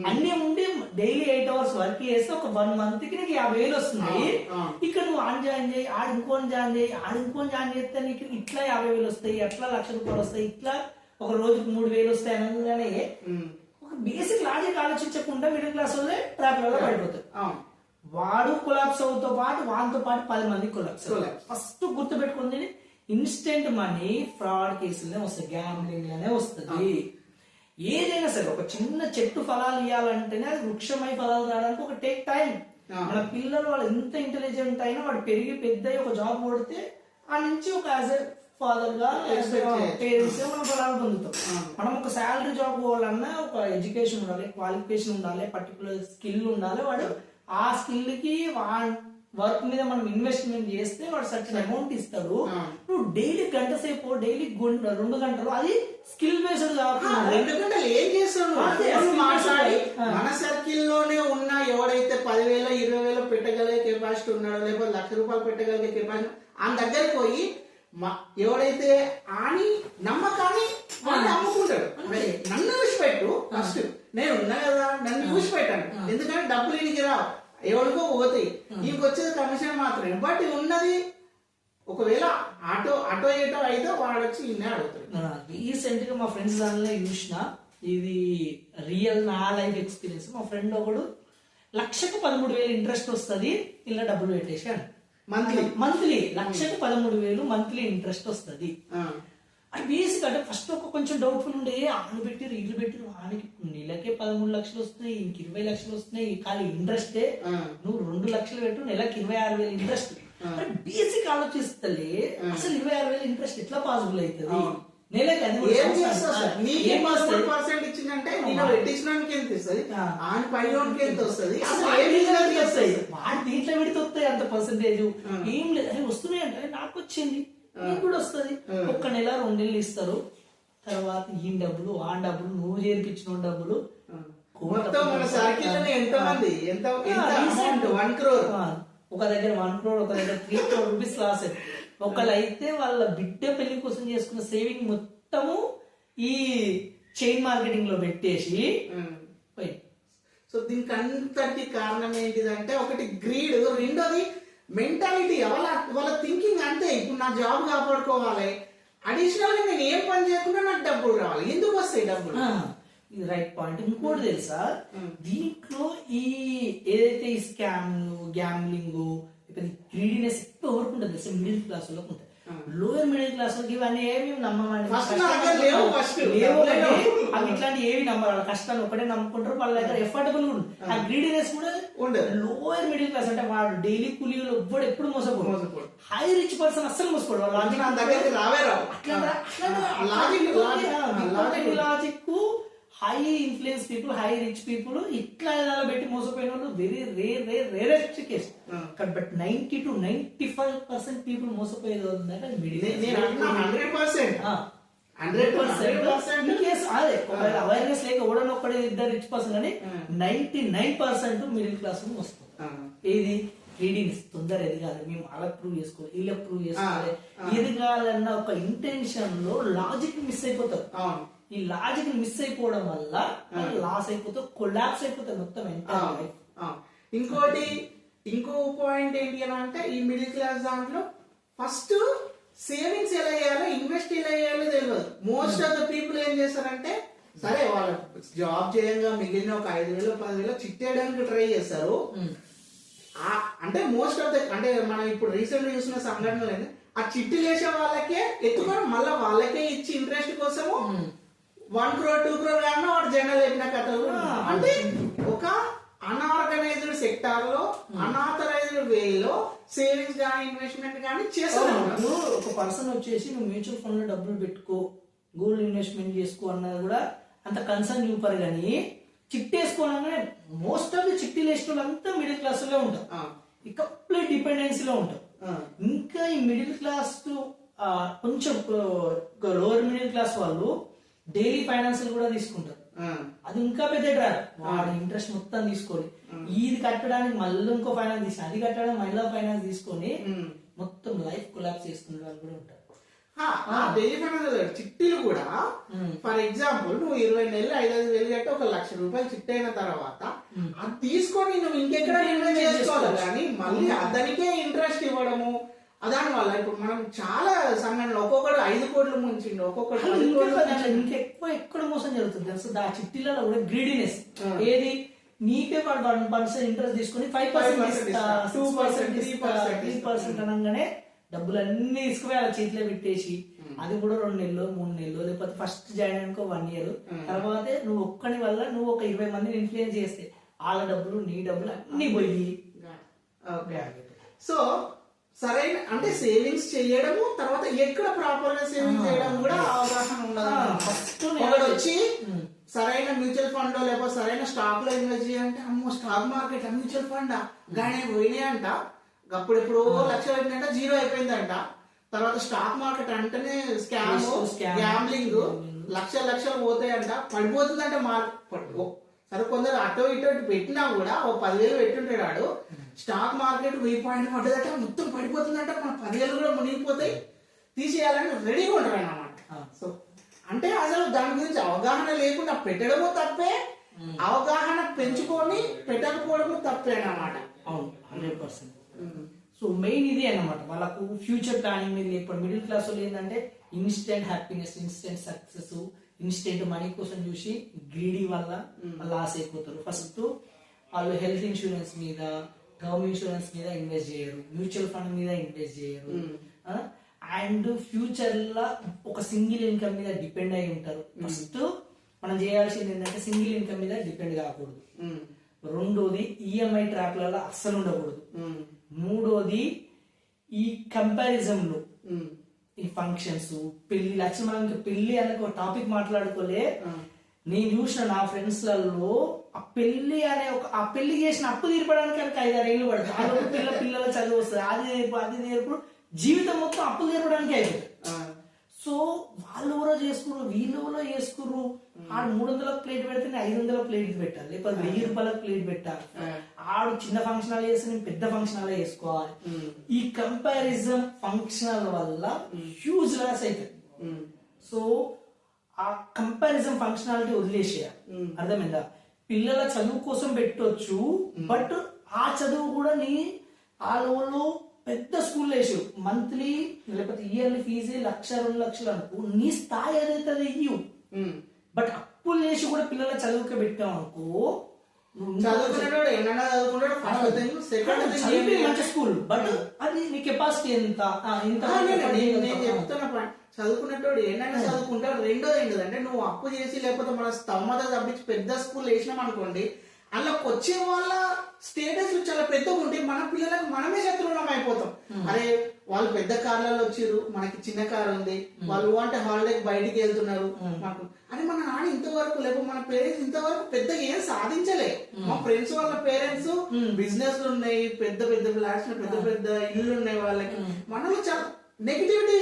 అన్ని ఉండి డైలీ 8 hours వర్క్ చేస్తే ఒక 1 month కి నీకు 50,000 వస్తున్నాయి. ఇక్కడ నువ్వు ఆన్ జాయిన్ చేయి, ఆడు ఇంకోని జాయిన్ చేయి, ఆడు ఇంకోని జాయిన్ చేస్తే నీకు ఇట్లా 50,000 వస్తాయి, అట్లా 1,00,000 రూపాయలు వస్తాయి, ఇట్లా ఒక రోజుకి 3,000 వస్తాయి అనగానే ఒక బేసిక్ లాజిక్ ఆలోచించకుండా మిడిల్ క్లాస్ వాళ్ళే ట్రాప్లలో పడిపోతారు. వాడు కొలాప్స్ అవుతో పాటు వాటితో పాటు 10 మంది కొలాప్స్. ఫస్ట్ గుర్తు పెట్టుకుంది ఇన్స్టెంట్ మనీ ఫ్రాడ్ కేసులనే వస్తాయి, గ్యాంబ్లింగ్ లోనే వస్తుంది. ఏదైనా సరే ఒక చిన్న చెట్టు ఫలాలు ఇవ్వాలంటేనే అది వృక్షమై ఫలాలు రావడానికి ఒక టేక్ టైం. మన పిల్లలు వాళ్ళు ఎంత ఇంటెలిజెంట్ అయినా వాడు పెరిగి పెద్ద ఒక జాబ్ కొడితే ఆ నుంచి ఒక యాజ్ ఎ ఫాదర్ గా పేరెంట్స్ మనం ఫలాలు పొందుతాం. మనం ఒక శాలరీ జాబ్ పోవాలన్నా ఒక ఎడ్యుకేషన్ ఉండాలి, క్వాలిఫికేషన్ ఉండాలి, పర్టికులర్ స్కిల్ ఉండాలి. వాడు ఆ స్కిల్ కి వర్క్ మీద మనం ఇన్వెస్ట్మెంట్ చేస్తే వాడు సర్టన్ అమౌంట్ ఇస్తాడు. నువ్వు డైలీ గంట సేపు, డైలీ 2 గంటలు, అది స్కిల్ బేస్డ్ కాకుండా 2 గంటలు ఏం చేస్తాడు మాట్లాడి మన సర్కిల్ లోనే ఉన్న ఎవడైతే 10,000 20,000 పెట్టగలిగే కెపాసిటీ ఉన్నాడో, లేకపోతే 1,00,000 రూపాయలు పెట్టగలిగే కెపాసిటీ ఆ దగ్గరికి పోయి ఎవడైతే ఆని నమ్మకాన్ని వాడిని అమ్ముకుంటాడు. నన్ను చూసిపెట్టు, ఫస్ట్ నేను ఉన్నా కదా, నన్ను చూసిపెట్టాను. ఎందుకంటే డబ్బులు ఇంటికి రావు, ఎవరికో పోతాయి, ఇంటికి వచ్చేది కమిషన్ మాత్రమే. బట్ ఉన్నది ఒకవేళ ఆటో ఏటో అయితే వాడు వచ్చి ఇన్నే అడుగుతాడు. రీసెంట్ గా మా ఫ్రెండ్స్ దానిలో చూసిన, ఇది రియల్ నా లైఫ్ ఎక్స్పీరియన్స్. మా ఫ్రెండ్ ఒకడు 1,13,000 ఇంట్రెస్ట్ వస్తుంది ఇలా డబ్బులు పెట్టేసాడు. మంత్లీ 1,13,000 మంత్లీ ఇంట్రెస్ట్ వస్తుంది. అది బేసిక్ అంటే ఫస్ట్ ఒక కొంచెం డౌట్ఫుల్ ఉండే, ఆను పెట్టి ఇల్లు పెట్టి ఆనికి నెలకే 13 లక్షలు వస్తున్నాయి, ఇంక 20 లక్షలు వస్తున్నాయి, కానీ ఇంట్రెస్టే నువ్వు 2 లక్షలు పెట్టు, నెలకి 26,000 ఇంట్రెస్ట్. బేసిక్ ఆలోచిస్తలే అసలు 26,000 ఇంట్రెస్ట్ ఎట్లా పాసిబుల్ అవుతుంది నెలకి? అది ఇచ్చిందంటే పెట్టించడానికి ఎంత ఇస్తుంది, ఆయన పైలోనికి ఎంత వస్తుంది, వాడు దీంట్లో పెడితే వస్తాయి అంత పర్సెంటేజ్ ఏం లేదు. అది వస్తున్నాయి అంటే నాకు వచ్చింది, నీకు కూడా వస్తుంది. 1 నెల 2 నెలలు ఇస్తారు, తర్వాత ఈ డబ్బులు ఆ డబ్బులు నువ్వు చేర్పించిన డబ్బులు ఒక దగ్గర 1 crore, ఒక దగ్గర 3 crore రూపీస్ లాస్. ఒకళ్ళైతే వాళ్ళ బిడ్డ పెళ్లి కోసం చేసుకున్న సేవింగ్ మొత్తము ఈ చైన్ మార్కెటింగ్ లో పెట్టేసి పోయి. సో దీనికి అంతటి కారణం ఏంటిదంటే ఒకటి గ్రీడ్, రెండోది మెంటాలిటీ, వాళ్ళ థింకింగ్ అంతే. ఇప్పుడు నా జాబ్ కాపాడుకోవాలి, అడిషనల్ గా నేను ఏం పని చేయకుండా నాకు డబ్బులు రావాలి. ఎందుకు వస్తాయి డబ్బులు? ఇది రైట్ పాయింట్. ఇంకోటి తెలుసా, దీంట్లో ఈ ఏదైతే ఈ స్కామ్, గ్యాంబ్లింగ్, గ్రీడీనెస్ ఎక్కువ ఎవరికి ఉంటుంది తెలుసా? మిడిల్ క్లాస్ లో ఉంటుంది. లోయర్ మిడిల్ క్లాస్ లో ఇవన్నీ ఏమి నమ్మమండి, అవి ఇట్లాంటి ఏవి నమ్మాలి, కష్టాలు ఒకటే నమ్ముకుంటారు. వాళ్ళ దగ్గర ఎఫర్టబుల్ ఆ గ్రీడీనెస్ కూడా ఉండదు. లోయర్ మిడిల్ క్లాస్ అంటే వాడు డైలీ కూలీలు ఎవ్వడు ఎప్పుడు మోసపోడు. హై రిచ్ పర్సన్ అస్సలు మోసపోడు. Logic high influence people, high rich people ఇట్లా పెట్టి మోసపోయిన వాళ్ళు very rarest case. But 90 to 95% people మోసపోయేది ఉందంటే అదే అవేర్నెస్ లేక ఓడనొక్కడే 2 రిచ్ పర్సన్ అని 99% మిడిల్ క్లాస్ వస్తుంది. ఏది రీడింగ్స్ తొందర ఎదగాలి, మేము అలా ప్రూవ్ చేసుకోవాలి, ఇలా ప్రూవ్ చేసుకోవాలి, ఎదగాలన్న ఒక ఇంటెన్షన్ లో లాజిక్ మిస్ అయిపోతారు. ఈ లాజిక్ మిస్ అయిపోవడం వల్ల లాస్ అయిపోతావు, కొలాప్స్ అయిపోతావు మొత్తం. ఇంకో పాయింట్ ఏంటి అని అంటే, ఈ మిడిల్ క్లాస్ దాంట్లో ఫస్ట్ సేవింగ్స్ ఎలా చేయాలో, ఇన్వెస్ట్ ఎలా చేయాలో తెలియదు. మోస్ట్ ఆఫ్ ద పీపుల్ ఏం చేస్తారంటే, సరే వాళ్ళు జాబ్ చేయంగా మిగిలిన ఒక 5,000 10,000 చిట్టేయడానికి ట్రై చేస్తారు. అంటే మోస్ట్ ఆఫ్ ద అంటే మనం ఇప్పుడు రీసెంట్ చూసిన సంఘటనలు ఆ చిట్టు చేసే వాళ్ళకే ఎత్తుకొని మళ్ళీ వాళ్ళకే ఇచ్చి ఇంట్రెస్ట్ కోసము 1 crore 2 crore కాకుండా వాడు జనరల్ చెప్పిన కథలు. అంటే ఒక అన్ఆర్గనైజ్డ్ సెక్టార్ లో అన్ఆథరైజ్డ్ వేలో సేవింగ్స్ కానీ ఇన్వెస్ట్మెంట్ కానీ చేస్తున్నాడు. ఒక పర్సన్ వచ్చేసి నువ్వు మ్యూచువల్ ఫండ్ లో డబ్బులు పెట్టుకో, గోల్డ్ ఇన్వెస్ట్మెంట్ చేసుకో అన్నది కూడా అంత కన్సర్న్ చూపారు. కానీ చిట్టి వేసుకోవాలనే మోస్ట్ ఆఫ్ ది చిట్టి లేచిన అంతా మిడిల్ క్లాస్ లో ఉంటారు, కంప్లీట్ డిపెండెన్సీలో ఉంటారు. ఇంకా ఈ మిడిల్ క్లాస్ కొంచెం లోవర్ మిడిల్ క్లాస్ వాళ్ళు డైలీ ఫైనాన్స్ కూడా తీసుకుంటారు. అది ఇంకా పెద్ద డ్రాప్. వాడు ఇంట్రెస్ట్ మొత్తం తీసుకొని ఇది కట్టడానికి మళ్ళీ ఇంకో ఫైనాన్స్ తీసుకుని, అది కట్టడానికి మళ్ళీ ఫైనాన్స్ తీసుకొని మొత్తం లైఫ్ కొలాప్స్ చేసుకునే వాళ్ళు కూడా ఉంటారు. డైలీ ఫైనాన్స్ చిట్టీలు కూడా ఫర్ ఎగ్జాంపుల్ నువ్వు 20 నెలలు 5,000 కట్టి ఒక ₹1,00,000 చిట్టి అయిన తర్వాత అది తీసుకొని నువ్వు ఇంకెక్కడ ఇన్వెస్ట్ చేసుకోవాలి కానీ మళ్ళీ అతనికే ఇంట్రెస్ట్ ఇవ్వడము దాని వల్ల ఇప్పుడు మనం చాలా సంఘటనలు ఒక్కొక్కడు 5 కోట్లు ముంచిండు ఒక్కొక్కడు 10 కోట్లు ఇంకెక్కువ ఎక్కడ మోసం జరుగుతుంది తెలుసు ఆ చిట్టీలలో కూడా గ్రీడీనెస్ ఏది నీకే 1% ఇంట్రెస్ట్ తీసుకుని 5% 2% 3% అనగానే డబ్బులన్నీ తీసుకుపోయి వాళ్ళ చేతిలో పెట్టేసి అది కూడా 2 నెలలు 3 నెలలు లేకపోతే ఫస్ట్ జాయిన్ అనుకో 1 ఇయర్ తర్వాత నువ్వు ఒక్కని వల్ల నువ్వు ఒక 20 మందిని ఇన్ఫ్లుయెన్స్ చేస్తే వాళ్ళ డబ్బులు నీ డబ్బులు అన్ని పోయి సో సరైన అంటే సేవింగ్స్ చేయడము తర్వాత ఎక్కడ ప్రాపర్ గా సేవింగ్ చేయడం కూడా అవగాహన ఉండదు వచ్చి సరైన మ్యూచువల్ ఫండ్ లేకపోతే సరైన స్టాక్ లో ఇన్వెస్ట్ చేయాలంటే అమ్మో స్టాక్ మార్కెట్ మ్యూచువల్ ఫండ్ గానే పోయినాయి అంట అప్పుడు ఎప్పుడో లక్ష పెట్టినంట జీరో అయిపోయిందంట తర్వాత స్టాక్ మార్కెట్ అంటేనే స్కామ్ గ్యాంబ్లింగ్ లక్షలు పోతాయంట పడిపోతుందంట మార్కెట్ సరే కొందరు అటో ఇటో పెట్టినా కూడా ఓ 10,000 పెట్టుంటాడు స్టాక్ మార్కెట్ 1000 పాయింట్ పడ్డదట మొత్తం పడిపోతుందంట మన 10,000 కూడా మునిగిపోతాయి తీసేయాలని రెడీగా ఉంటారు అన్నమాట సో అంటే అసలు దాని గురించి అవగాహన లేకుండా పెట్టడము తప్పే అవగాహన పెంచుకొని పెట్టకపోవడము తప్పే అన్నమాట అవును 100%. సో మెయిన్ ఇది అన్నమాట వాళ్ళకు ఫ్యూచర్ ప్లానింగ్ మీద ఇప్పుడు మిడిల్ క్లాస్ వాళ్ళు ఏంటంటే instant happiness instant success instant money కోసం చూసి గ్రీడీ వల్ల లాస్ అయిపోతారు ఫస్ట్ వాళ్ళు హెల్త్ ఇన్సూరెన్స్ మీద టర్మ్ ఇన్సూరెన్స్ మీద ఇన్వెస్ట్ చేయరు మ్యూచువల్ ఫండ్ మీద ఇన్వెస్ట్ చేయరు అండ్ ఫ్యూచర్ లో ఒక సింగిల్ ఇన్కమ్ మీద డిపెండ్ అయి ఉంటారు ఫస్ట్ మనం చేయాల్సింది ఏంటంటే సింగిల్ ఇన్కమ్ మీద డిపెండ్ కాకూడదు రెండోది ఈఎంఐ ట్రాప్లలో అస్సలు ఉండకూడదు మూడోది ఈ కంపారిజన్లు ఈ ఫంక్షన్స్ పెళ్లి లక్ష్మణ్ పెళ్లి అనే ఒక టాపిక్ మాట్లాడుకోలే నేను చూసిన నా ఫ్రెండ్స్ లలో ఆ పెళ్లి అనే ఒక ఆ పెళ్లి చేసిన అప్పు తీర్పడానికి 5-6 ఏళ్ళు పడుతుంది పిల్లల చదువు వస్తుంది అది నేర్పు జీవితం మొత్తం అప్పు తీర్పడానికి అయిపోతుంది సో వాళ్ళు ఎవరో చేసుకుర్రు వీళ్ళు ఎవరో చేసుకుర్రు ఆడు 300 ప్లేట్ పెడితే 500 ప్లేట్ పెట్టాలి లేకపోతే 1000 ప్లేట్ పెట్టాలి ఆడు చిన్న ఫంక్షన్ హాల్ చేస్తే నేను పెద్ద ఫంక్షన్ హాల్ చేసుకోవాలి ఈ కంపారిజన్ ఫంక్షన్ వల్ల హ్యూజ్ లాస్ అవుతుంది సో ఆ కంపారిజన్ ఫంక్షనాలిటీ వదిలేసేయాలి అర్థమైందా పిల్లల చదువు కోసం పెట్టొచ్చు బట్ ఆ చదువు కూడా నీ ఆ లెవెల్లో పెద్ద స్కూల్ వేసు మంత్లీ లేకపోతే ఇయర్లీ ఫీజు 1,00,000 2 లక్షలు అనుకో నీ స్థాయి ఏదైతే ఇయ్యు బట్ అప్పులు చేసి కూడా పిల్లల చదువుకే పెట్టావు అనుకో మంచి స్కూల్ బట్ అది నీ కెపాసిటీ ఎంత చెప్తున్నా చదువుకున్నట్టు ఏంటంటే చదువుకుంటాడు రెండోది ఏంటంటే నువ్వు అప్పు చేసి లేకపోతే మన స్తమ్మత తప్పించి పెద్ద స్కూల్ వేసినాం అనుకోండి అందులోకి వచ్చే వాళ్ళ స్టేటస్ చాలా పెద్దగా ఉంటే మన పిల్లలకు మనమే శత్రువులం అయిపోతాం అరే వాళ్ళు పెద్ద కార్లలో వచ్చిర్రు మనకి చిన్న కార్ ఉంది వాళ్ళు అంటే హాలిడేకి బయటికి వెళ్తున్నారు మాకు అరే మన నాన్న ఇంతవరకు లేకపోతే మన పేరెంట్స్ ఇంతవరకు పెద్దగా ఏం సాధించలే మా ఫ్రెండ్స్ వాళ్ళ పేరెంట్స్ బిజినెస్ ఉన్నాయి పెద్ద పెద్ద ఫ్లాట్స్ పెద్ద ఇల్లు ఉన్నాయి వాళ్ళకి మనలో చాలా నెగిటివిటీ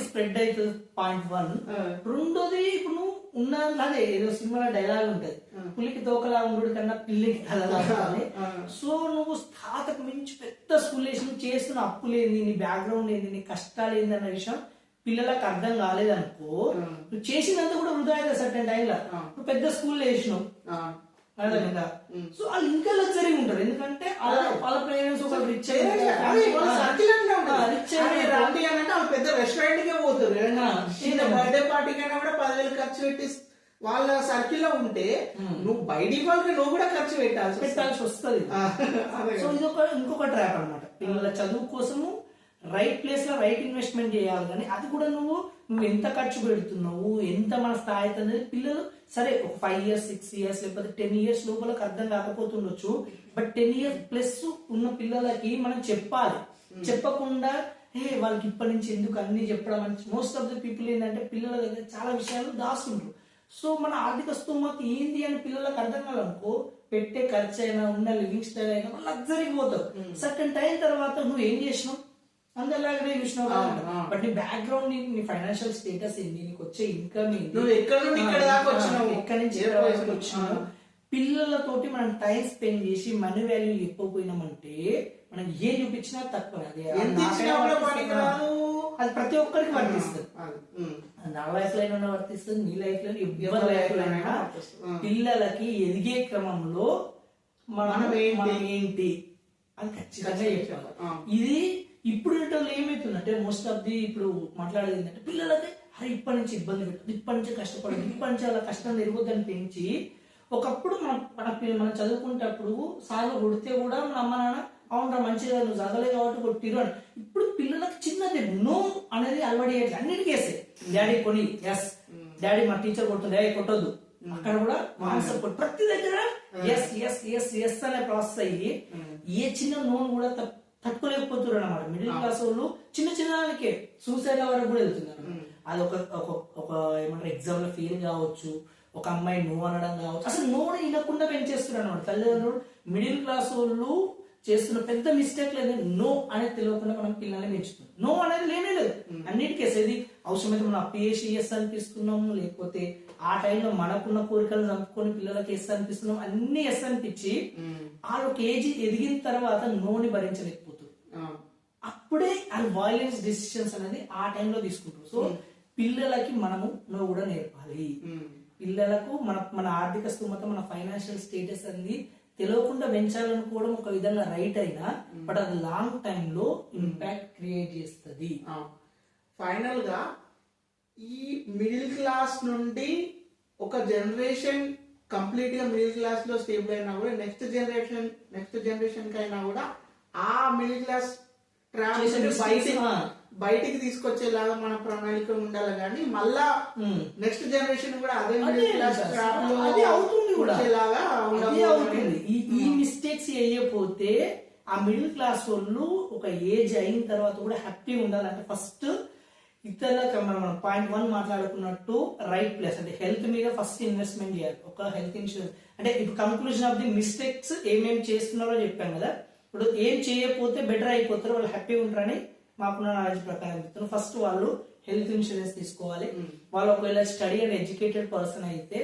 స్ప్రెడ్ అవుతుంది .1 రెండోది ఇప్పుడు నువ్వు ఉన్నలాగే ఏదో సినిమాలో డైలాగ్ ఉంటది పులికి తోకలా ఉండు కన్నా పిల్లికి తలలా సో నువ్వు స్థాతకు మించి పెద్ద స్కూల్ వేసి నువ్వు చేస్తున్న అప్పులేంది నీ బ్యాక్గ్రౌండ్ ఏంది నీ కష్టాలు ఏంది అన్న విషయం పిల్లలకు అర్థం కాలేదనుకో నువ్వు చేసినంత కూడా వృధా అయితే సర్టెన్ టైంలో నువ్వు పెద్ద స్కూల్ వేసినావు అర్థమైందా సో వాళ్ళు ఇంకా లగ్జరీ ఉంటారు ఎందుకంటే వాళ్ళ పేరెంట్స్ ఒక రిచ్ పెద్ద రెస్టారెంట్ కే పోతారు బర్త్డే పార్టీకైనా కూడా 10,000 ఖర్చు పెట్టి వాళ్ళ సర్కిల్ లో ఉంటే నువ్వు బై డిఫాల్ట్ నువ్వు కూడా ఖర్చు పెట్టాల్సి వస్తుంది సో ఇది ఇంకొక ట్రాప్ అన్నమాట పిల్లల చదువు కోసము రైట్ ప్లేస్ లో రైట్ ఇన్వెస్ట్మెంట్ చేయాలి కానీ అది కూడా నువ్వు ఎంత ఖర్చు పెడుతున్నావు ఎంత మన స్థాయి అనేది పిల్లలు సరే ఒక 5 years 6 years లేకపోతే 10 years లోపలకు అర్థం కాకపోతుండొచ్చు బట్ 10 years ప్లస్ ఉన్న పిల్లలకి మనం చెప్పాలి చెప్పకుండా వాళ్ళకి ఇప్పటి నుంచి ఎందుకు అన్ని చెప్పడం అని మోస్ట్ ఆఫ్ ద పీపుల్ ఏంటంటే పిల్లల దగ్గర చాలా విషయాలు దాస్తుంటారు సో మన ఆర్థిక స్తోమత ఏంది అని పిల్లలకు అర్థం కావాలనుకో పెట్టే ఖర్చు అయినా ఉన్న లివింగ్ స్టైల్ అయినా లగ్జరీకి పోతావు సర్టన్ టైం తర్వాత నువ్వు ఏం చేసినావు అందరిలాగానే చూసినావు బట్ నీ బ్యాక్గ్రౌండ్ నీ ఫైనాన్షియల్ స్టేటస్ ఏంటి నీకు వచ్చే ఇన్కమ్ ఏంటి నువ్వు ఎక్కడి నుంచి ఇక్కడ దాకా వచ్చినావు ఎక్కడి నుంచి వచ్చినావు పిల్లలతోటి మనం టైం స్పెండ్ చేసి మనీ వాల్యూ చెప్పకపోయినామంటే మనం ఏం చూపించినా తక్కువ. అది ఎంత ఇచ్చినా కూడా పనికిరాదు. అది ప్రతి ఒక్కరికి వర్తిస్తుంది. ఉమ్. నా లైఫ్ లైన్ వర్తిస్తుంది, నీ లైఫ్ లో ఎవరి లైఫ్ లో అయినా పిల్లలకి ఎదిగే క్రమంలో మనం ఏంటి అని ఖచ్చితంగా చెప్పాలి. ఇది ఇప్పుడు ఏమైతుందంటే మోస్ట్ ఆఫ్ ది ఇప్పుడు మాట్లాడేది ఏంటంటే పిల్లలకి అరే ఇప్పటి నుంచి ఇబ్బంది పెట్టదు, ఇప్పటి నుంచి కష్టపడదు, ఇప్పటి నుంచి అలా కష్టం తిరగొద్దని పెంచి ఒకప్పుడు మనం చదువుకునేటప్పుడు సార్లు కొడితే కూడా మన అమ్మ నాన్న అవునరా మంచిగా నువ్వు చదవలే కాబట్టి కొట్టిరు అని. ఇప్పుడు పిల్లలకు చిన్నది నో అనేది అలవాటు చేయట్లేదు, అన్నిటికీ వేసే డాడీ కొని ఎస్ డాడీ మా టీచర్ కొడుతుంది కొట్టొద్దు, అక్కడ కూడా ఆన్సర్ ప్రతి దగ్గర ఎస్ ఎస్ ఎస్ ఎస్ అనే ప్రాసెస్ అయ్యి ఏ చిన్న నోన్ కూడా తట్టుకోలేకపోతున్నారు అన్నమాట. మిడిల్ క్లాస్ వాళ్ళు చిన్న చిన్న దానికే సూసైడ్ వరకు కూడా వెళ్తున్నారు. అది ఒక ఏమంటారు ఎగ్జామ్ లో ఫెయిల్ కావచ్చు, ఒక అమ్మాయి నో అనడం కావచ్చు, అసలు నోని వినకుండా పెంచేస్తున్నారు అన్నమాట తల్లిదండ్రులు. మిడిల్ క్లాస్ వాళ్ళు చేస్తున్న పెద్ద మిస్టేక్ లేదు, నో అనేది తెలియకుండా మనం పిల్లల్ని పెంచుతున్నాం. నో అనేది లేనే లేదు, అన్నిటికీ ఇది అవసరమైతే మనం అప్పియేసి ఎస్ అనిపిస్తున్నాము, లేకపోతే ఆ టైంలో మనకున్న కోరికలు చంపుకొని పిల్లలకి ఎస్ అనిపిస్తున్నాం, అన్ని ఎస్ అనిపించి వాళ్ళు ఒక ఏజ్ ఎదిగిన తర్వాత నోని భరించలేకపోతున్నారు. అప్పుడే ఆ వైలెన్స్ డిసిషన్స్ అనేది ఆ టైంలో తీసుకుంటారు. సో పిల్లలకి మనము నో కూడా నేర్పాలి. పిల్లలకు మన ఆర్థిక స్థూమత, మన ఫైనాన్షియల్ స్టేటస్ అనేది తెలియకుండా పెంచాలనుకోవడం ఒక విధంగా రైట్ అయినా బట్ అది లాంగ్ టైమ్ లో ఇంపాక్ట్ క్రియేట్ చేస్తుంది. ఫైనల్ గా ఈ మిడిల్ క్లాస్ నుండి ఒక జనరేషన్ కంప్లీట్ గా మిడిల్ క్లాస్ లో స్టేబుల్ అయినా కూడా నెక్స్ట్ జనరేషన్ కైనా కూడా ఆ మిడిల్ క్లాస్ బయటికి తీసుకొచ్చేలాగా మన ప్రణాళిక ఉండాలి, కానీ మళ్ళా నెక్స్ట్ జనరేషన్ కూడా అదే మిడిల్ క్లాస్ ట్రాప్ లో వచ్చేలాగా అవుతుంది. ఈ మిస్టేక్స్ వేయకపోతే ఆ మిడిల్ క్లాస్ వాళ్ళు ఒక ఏజ్ అయిన తర్వాత కూడా హ్యాపీ ఉండాలంటే ఫస్ట్ ఇతరులకు మనం పాయింట్ 1 మాట్లాడుకున్నట్టు రైట్ ప్లేస్ అంటే హెల్త్ మీద ఫస్ట్ ఇన్వెస్ట్మెంట్ చేయాలి. ఒక హెల్త్ ఇన్సూరెన్స్ అంటే ఇప్పుడు కంక్లూజన్ ఆఫ్ ది మిస్టేక్స్ ఏమేమి చేస్తున్నారో చెప్పాం కదా. ఇప్పుడు ఏం చేయకపోతే బెటర్ అయిపోతారు, వాళ్ళు హ్యాపీ ఉంటారని మాకున్న నాలెడ్జ్ ప్రకారం చెప్తున్నాను. ఫస్ట్ వాళ్ళు హెల్త్ ఇన్సూరెన్స్ తీసుకోవాలి. వాళ్ళు ఒకవేళ స్టడీ అండ్ ఎడ్యుకేటెడ్ పర్సన్ అయితే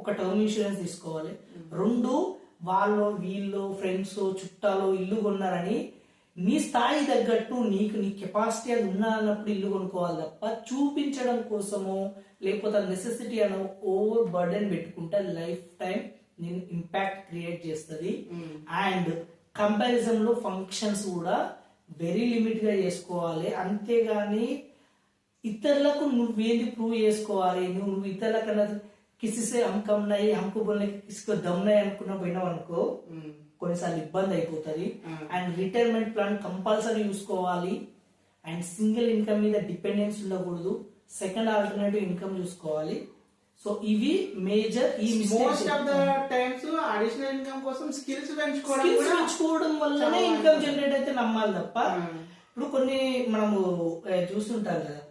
ఒక టర్మ్ ఇన్సూరెన్స్ తీసుకోవాలి. 2 వాళ్ళు వీళ్ళు ఫ్రెండ్స్ చుట్టాలు ఇల్లు కొన్నారని నీ స్థాయి తగ్గట్టు నీ కెపాసిటీ అది ఉన్నప్పుడు ఇల్లు కొనుక్కోవాలి తప్ప చూపించడం కోసమో లేకపోతే నెసెసిటీ అనో ఓవర్ బర్డెన్ పెట్టుకుంటే లైఫ్ టైం నేను ఇంపాక్ట్ క్రియేట్ చేస్తుంది. అండ్ కంపారిజన్ లో ఫంక్షన్స్ కూడా వెరీ లిమిట్ గా చేసుకోవాలి. అంతేగాని ఇతరులకు నువ్వేంది ప్రూవ్ చేసుకోవాలి, నువ్వు ఇతరులకన్నా కిసిసే హమ్కమ్ నై హమ్కు బోల్నే కిసికో దమ్ నై అనుకున్నా పోయినావు అనుకో కొన్నిసార్లు ఇబ్బంది అయిపోతుంది. అండ్ రిటైర్మెంట్ ప్లాన్ కంపల్సరీ చూసుకోవాలి. అండ్ సింగిల్ ఇన్కమ్ మీద డిపెండెన్స్ ఉండకూడదు. సెకండ్ ఆల్టర్నేటివ్ ఇన్కమ్ చూసుకోవాలి. సో ఇవి మేజర్ ఈ most of the times additional income కోసం స్కిల్స్ పెంచుకోవడం వల్లనే ఇన్కమ్ జనరేట్ అయితే నమ్మాలి తప్ప ఇప్పుడు కొన్ని మనము చూస్తుంటారు కదా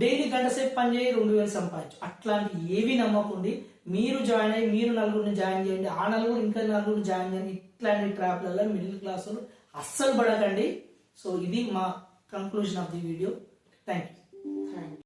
డైలీ గంట సేపు పని చేయి 2000 సంపాదించు, అట్లాంటి ఏవి నమ్మకండి. మీరు జాయిన్ అయ్యి మీరు నలుగురిని జాయిన్ చేయండి, ఆ నలుగురు ఇంకా నలుగురు జాయిన్ చేయండి. ఇట్లాంటి ట్రాప్లలో మిడిల్ క్లాస్ అస్సలు పడకండి. సో ఇది మా conclusion of the video. Thank you.